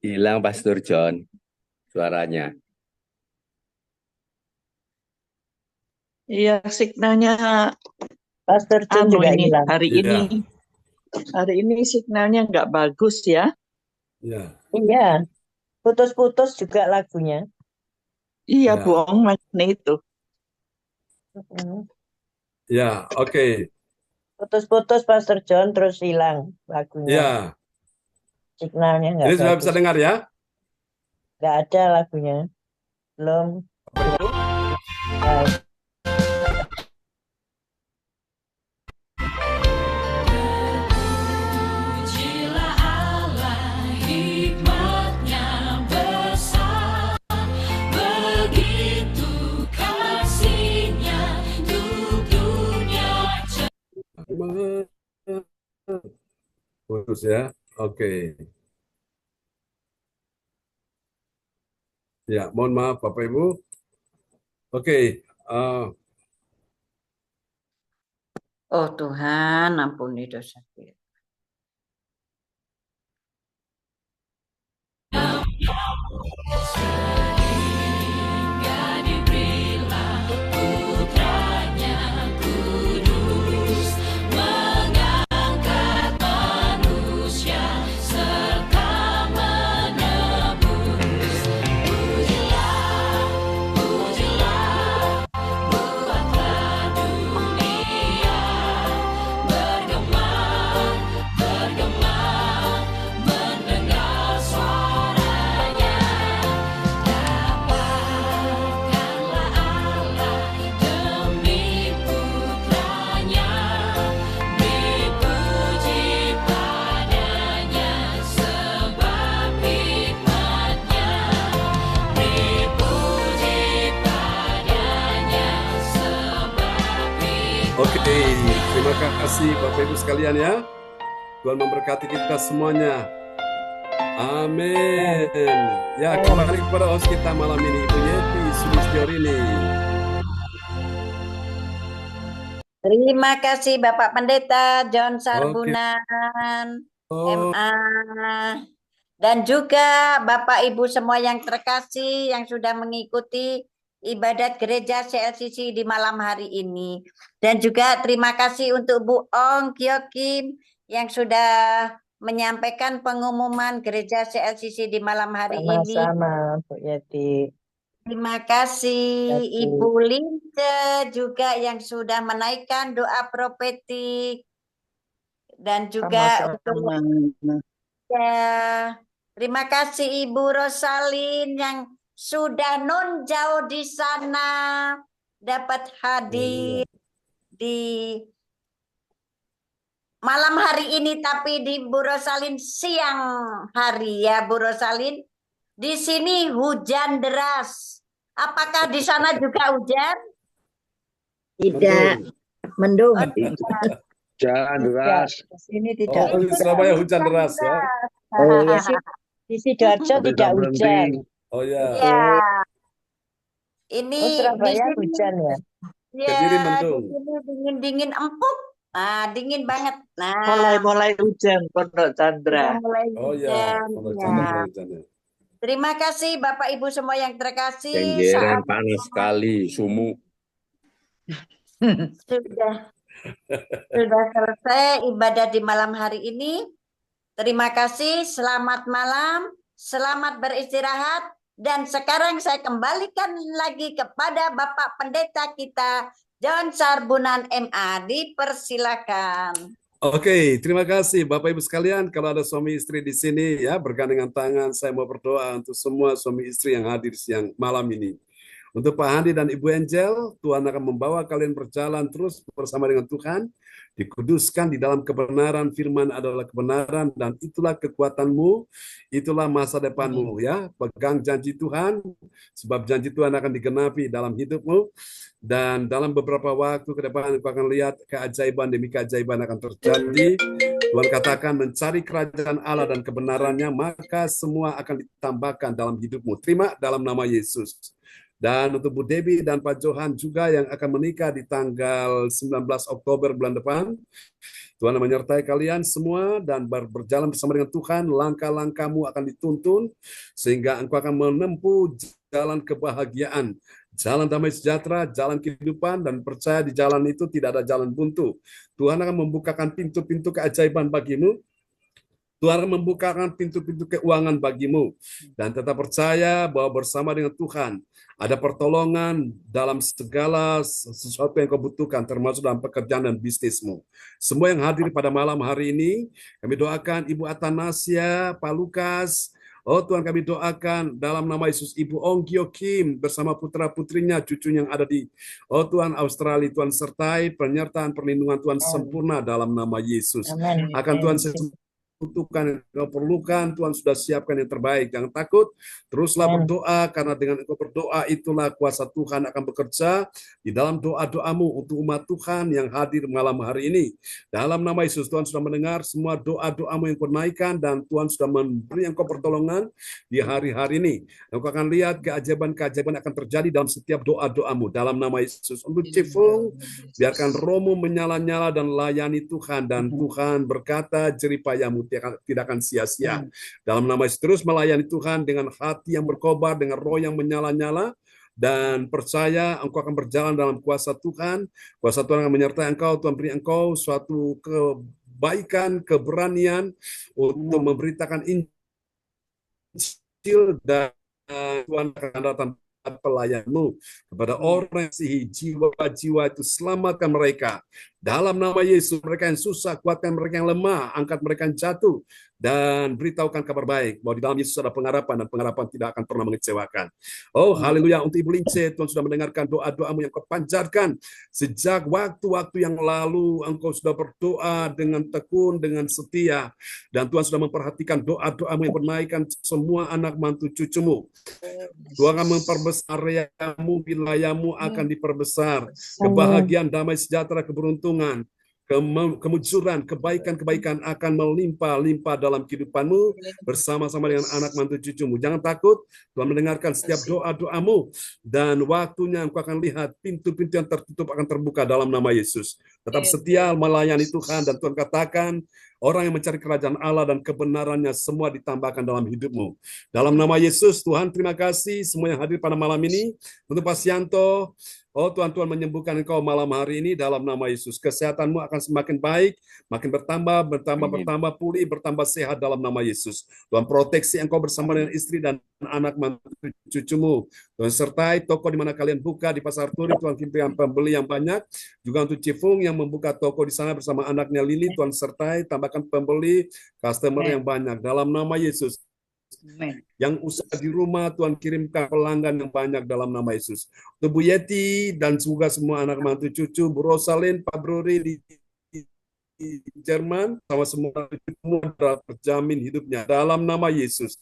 Hilang Pastor John suaranya. Iya, signalnya Pastor John juga ini hilang. hari ini signalnya nggak bagus ya. Ya. Iya, putus-putus juga lagunya. Iya, Ya. bohong makanya itu. Ya, oke. Putus-putus Pastor John terus hilang lagunya. Ya, Signalnya nggak ini sudah bagus. bisa dengar ya? Nggak ada lagunya. Belum. Baik. Putus ya, oke. Ya, mohon maaf Bapak Ibu. Oke, Oh Tuhan, ampuni dosa kita. Oke, terima kasih Bapak Ibu sekalian ya. Tuhan memberkati kita semuanya. Amin. Ya, kembali kepada host kita malam ini, Ibu Yeti Sulistyorini. Terima kasih Bapak Pendeta John Sarbunan, Oh, MA, dan juga Bapak Ibu semua yang terkasih yang sudah mengikuti ibadat gereja CLCC di malam hari ini. Dan juga terima kasih untuk Bu Ong Kyo Kim yang sudah menyampaikan pengumuman gereja CLCC di malam hari ini. Sama-sama, Bu Yeti. Terima kasih Ibu Lince juga yang sudah menaikkan doa profetik dan juga untuk ya, terima kasih Ibu Rosalin yang sudah non jauh di sana dapat hadir di malam hari ini, tapi di Bu Rosalin siang hari ya Bu Rosalin. Di sini hujan deras. Apakah di sana juga hujan? Tidak, mendung. Hujan deras. Di sini tidak di Surabaya hujan deras ya. Di Sidoarjo tidak hujan. Oh ya. Ya. Ini Surabaya di sini, hujan ya. ya, Kediri mendung. di sini dingin-dingin empuk. Nah, dingin banget. Nah, Mulai hujan Pondok Chandra. mulai Oh ya, hujan. kalau Ya. Chandra hujan ya. Terima kasih Bapak Ibu semua yang terkasih. Kenjeran Saat panas sekali, sumu. sudah selesai ibadah di malam hari ini. Terima kasih, selamat malam, selamat beristirahat. Dan sekarang saya kembalikan lagi kepada Bapak Pendeta kita, John Sarbunan MA. Dipersilakan. Oke, terima kasih Bapak Ibu sekalian. Kalau ada suami istri di sini ya, bergandengan tangan, saya mau berdoa untuk semua suami istri yang hadir siang malam ini. Untuk Pak Handi dan Ibu Angel, Tuhan akan membawa kalian berjalan terus bersama dengan Tuhan, dikuduskan di dalam kebenaran, firman adalah kebenaran, dan itulah kekuatanmu, itulah masa depanmu ya. Pegang janji Tuhan, sebab janji Tuhan akan digenapi dalam hidupmu, dan dalam beberapa waktu ke depan engkau akan lihat keajaiban demi keajaiban akan terjadi. Tuhan katakan mencari kerajaan Allah dan kebenarannya, maka semua akan ditambahkan dalam hidupmu. Terima dalam nama Yesus. Dan untuk Bu Debbie dan Pak Johan juga yang akan menikah di tanggal 19 Oktober bulan depan, Tuhan menyertai kalian semua dan berjalan bersama dengan Tuhan, langkah-langkahmu akan dituntun, sehingga engkau akan menempuh jalan kebahagiaan, jalan damai sejahtera, jalan kehidupan, dan percaya di jalan itu tidak ada jalan buntu. Tuhan akan membukakan pintu-pintu keajaiban bagimu, Tuhan akan membukakan pintu-pintu keuangan bagimu, dan tetap percaya bahwa bersama dengan Tuhan ada pertolongan dalam segala sesuatu yang kau butuhkan, termasuk dalam pekerjaan dan bisnismu. Semua yang hadir pada malam hari ini, kami doakan Ibu Atanasia, Pak Lukas. Oh Tuhan, kami doakan dalam nama Yesus Ibu Ong Kyo Kim bersama putra-putrinya, cucunya yang ada di Tuhan Australia. Tuhan sertai penyertaan perlindungan Tuhan sempurna dalam nama Yesus. Akan Tuhan butuhkan yang kau perlukan, Tuhan sudah siapkan yang terbaik. Jangan takut, teruslah berdoa, karena dengan engkau berdoa itulah kuasa Tuhan akan bekerja di dalam doa-doamu untuk umat Tuhan yang hadir malam hari ini. Dalam nama Yesus, Tuhan sudah mendengar semua doa-doamu yang kau naikkan, dan Tuhan sudah memberi engkau pertolongan di hari-hari ini. Engkau akan lihat keajaiban-keajaiban akan terjadi dalam setiap doa-doamu. Dalam nama Yesus, untuk Cifung, biarkan rohmu menyala-nyala dan layani Tuhan, dan Tuhan berkata jeripayamu tidak akan sia-sia. Dalam nama Yesus, terus melayani Tuhan dengan hati yang berkobar, dengan roh yang menyala-nyala, dan percaya engkau akan berjalan dalam kuasa Tuhan. Kuasa Tuhan akan menyertai engkau. Tuhan beri engkau suatu kebaikan, keberanian untuk memberitakan Injil, dan Tuhan akan datang pelayanmu kepada orang yang jiwa-jiwa itu, selamatkan mereka Dalam nama Yesus, mereka yang susah, kuatkan mereka yang lemah, angkat mereka yang jatuh, dan beritahukan kabar baik bahwa di dalam Yesus ada pengharapan, dan pengharapan tidak akan pernah mengecewakan. Oh, haleluya. Untuk Ibu Lince, Tuhan sudah mendengarkan doa-doamu yang kau panjatkan. Sejak waktu-waktu yang lalu, engkau sudah berdoa dengan tekun, dengan setia, dan Tuhan sudah memperhatikan doa-doamu yang menaikkan semua anak mantu cucumu. Tuhan akan memperbesar areamu, wilayahmu akan diperbesar. Kebahagiaan, damai sejahtera, keberuntungan, kemujuran, kebaikan-kebaikan akan melimpah-limpah dalam kehidupanmu bersama-sama dengan anak mantu cucumu. Jangan takut, Tuhan mendengarkan setiap doa-doamu, dan waktunya engkau akan lihat pintu-pintu yang tertutup akan terbuka dalam nama Yesus. Tetap setia melayani Tuhan, dan Tuhan katakan, orang yang mencari kerajaan Allah dan kebenarannya semua ditambahkan dalam hidupmu. Dalam nama Yesus, Tuhan terima kasih semua yang hadir pada malam ini. Untuk Pak Sianto, oh Tuhan, Tuhan menyembuhkan engkau malam hari ini dalam nama Yesus. Kesehatanmu akan semakin baik, makin bertambah pulih, bertambah sehat dalam nama Yesus. Tuhan proteksi engkau bersama dengan istri dan anak mantu cucumu. Tuhan sertai toko di mana kalian buka di Pasar Turi, Tuhan kirimkan pembeli yang banyak. Juga untuk Cifung yang membuka toko di sana bersama anaknya Lili, Tuhan sertai, tambahkan pembeli, customer yang banyak dalam nama Yesus. Yang usaha di rumah, Tuhan kirimkan pelanggan yang banyak dalam nama Yesus. Untuk Bu Yeti dan semoga semua anak mantu cucu, Bu Rosalin, Pak Bruri di Jerman, sama semua terjamin hidupnya dalam nama Yesus.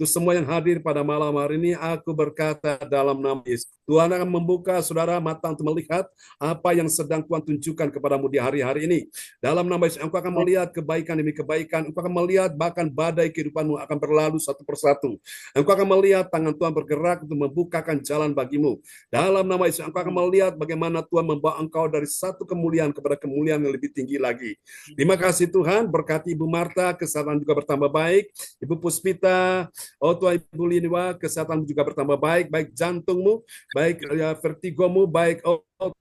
Untuk semua yang hadir pada malam hari ini, aku berkata dalam nama Yesus, Tuhan akan membuka saudara mata untuk melihat apa yang sedang Tuhan tunjukkan kepadamu di hari-hari ini. Dalam nama Yesus, engkau akan melihat kebaikan demi kebaikan, engkau akan melihat bahkan badai kehidupanmu akan berlalu satu persatu. Engkau akan melihat tangan Tuhan bergerak untuk membukakan jalan bagimu. Dalam nama Yesus, engkau akan melihat bagaimana Tuhan membawa engkau dari satu kemuliaan kepada kemuliaan yang lebih tinggi lagi. Terima kasih Tuhan, berkati Ibu Marta, kesehatan juga bertambah baik. Ibu Puspita, oh Tuhan, Ibu Liniwa, kesehatan juga bertambah baik, baik jantungmu, baik vertigomu, baik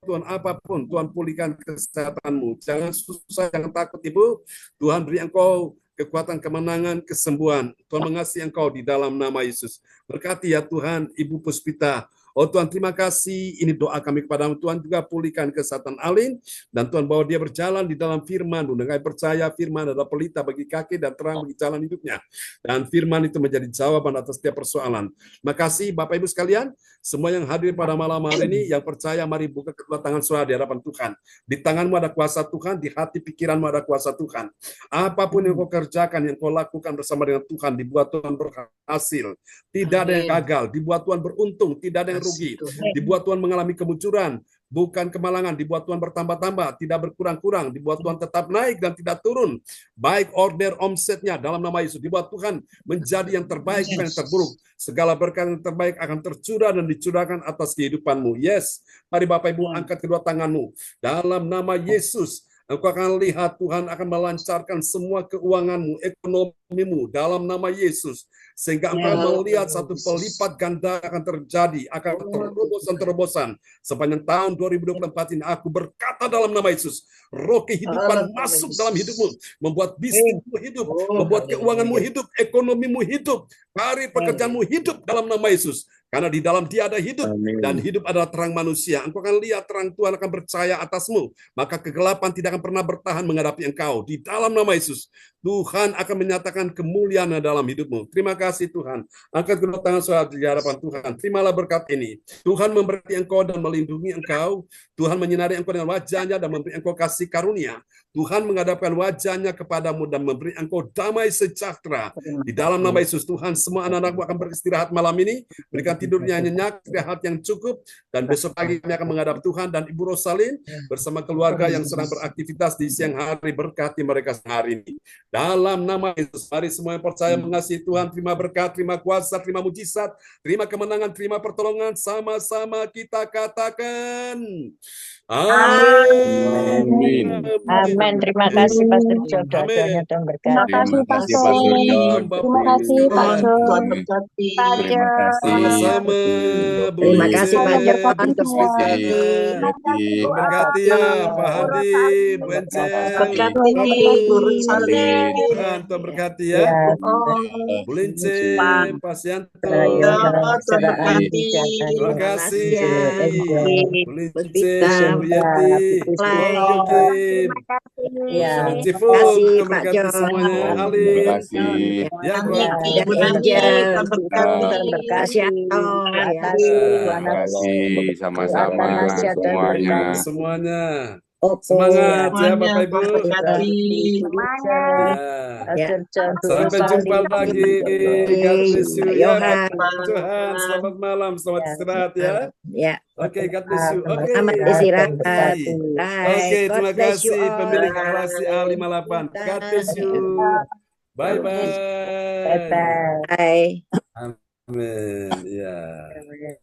Tuhan apapun, Tuhan pulihkan kesehatanmu. Jangan susah, jangan takut Ibu. Tuhan beri engkau kekuatan, kemenangan, kesembuhan. Tuhan mengasihi engkau di dalam nama Yesus. Berkati ya Tuhan, Ibu Puspita. Oh Tuhan, terima kasih. Ini doa kami kepadamu. Tuhan juga pulihkan kesehatan Alin. Dan Tuhan bawa dia berjalan di dalam firman. Dan kami percaya firman adalah pelita bagi kaki dan terang bagi jalan hidupnya. Dan firman itu menjadi jawaban atas setiap persoalan. Terima kasih Bapak Ibu sekalian. Semua yang hadir pada malam hari ini, yang percaya, mari buka kedua tangan saudara di hadapan Tuhan. Di tanganmu ada kuasa Tuhan, di hati pikiranmu ada kuasa Tuhan. Apapun yang kau kerjakan, yang kau lakukan bersama dengan Tuhan, dibuat Tuhan berhasil. Tidak ada yang gagal, dibuat Tuhan beruntung, tidak ada yang rugi. Dibuat Tuhan mengalami kemunculan, bukan kemalangan. Dibuat Tuhan bertambah-tambah, tidak berkurang-kurang. Dibuat Tuhan tetap naik dan tidak turun. Baik order omsetnya dalam nama Yesus. Dibuat Tuhan menjadi yang terbaik, bukan yang terburuk. Segala berkat yang terbaik akan tercurah dan dicurahkan atas kehidupanmu. Yes, mari Bapak Ibu angkat kedua tanganmu. Dalam nama Yesus, engkau akan lihat Tuhan akan melancarkan semua keuanganmu, ekonomimu dalam nama Yesus. Sehingga engkau akan melihat satu pelipat ganda akan terjadi, akan terobosan-terobosan. Sepanjang tahun 2024 ini aku berkata dalam nama Yesus, roh kehidupan masuk dalam hidupmu, membuat bisnismu hidup, membuat keuanganmu hidup, ekonomimu hidup, karir pekerjaanmu hidup dalam nama Yesus. Karena di dalam dia ada hidup, dan hidup adalah terang manusia. Engkau akan lihat terang Tuhan akan bercahaya atasmu. Maka kegelapan tidak akan pernah bertahan menghadapi engkau. Di dalam nama Yesus, Tuhan akan menyatakan kemuliaan dalam hidupmu. Terima kasih Tuhan. Angkat kedua tangan saudara di hadapan Tuhan. Terimalah berkat ini. Tuhan memberkati engkau dan melindungi engkau. Tuhan menyinari engkau dengan wajahnya dan memberi engkau kasih karunia. Tuhan menghadapkan wajahnya kepadamu dan memberi engkau damai sejahtera. Di dalam nama Yesus, Tuhan, semua anak-anakmu akan beristirahat malam ini. Berikan tidurnya nyenyak, istirahat yang cukup. Dan besok pagi kami akan menghadap Tuhan dan Ibu Rosalin bersama keluarga yang sedang beraktivitas di siang hari. Berkati mereka hari ini. Dalam nama Yesus, mari semua yang percaya mengasihi Tuhan, terima berkat, terima kuasa, terima mujizat, terima kemenangan, terima pertolongan. Sama-sama kita katakan. Amin. Amin. Terima kasih Pastor John. Doanya Tuhan berkati. Terima kasih Pastor. Terima kasih Pak John. Tuhan berkati. Terima Sama-sama. Terima kasih Pak John. Berkati ya Pak Hadi, Bu Encel, Berkati Guru Salim. Tuhan berkati ya. Bu Lince, Pak Sianto. Tuhan berkati. Terima kasih. Bu Lince, Bu Yeti. Thank you, Kim. Terima kasih. Iya. Ciful, Kasih, Tuhan Pak berkati John. semuanya. Terima Halim. kasih. Ya, Nanti Bro. Dan Bu Nanti Angel. Tuhan berkati. Tuhan berkati. Kasih Anton, Terima ya. kasih Ya. Tuhan Terima kasih sama-sama Kekuatan nasihat dan semuanya. berkati. Semuanya. Opo. Semangat ya Semuanya Bapak Ibu. Tuhan berkati. Semangat. Ya. Pastor John, Bu Sampai Rosalie, jumpa Bu lagi. Yeti. God bless you. Pak Ya, Yohan. Pak Johan. Selamat malam. Selamat Ya. istirahat ya. Ya, Oke, God bless you. Oke. selamat istirahat. Berkati. Oke, Bye. God terima bless you kasih all. pemilik rasi A58. God bless you. Bye-bye. Bye-bye. Bye. Amin. Ya.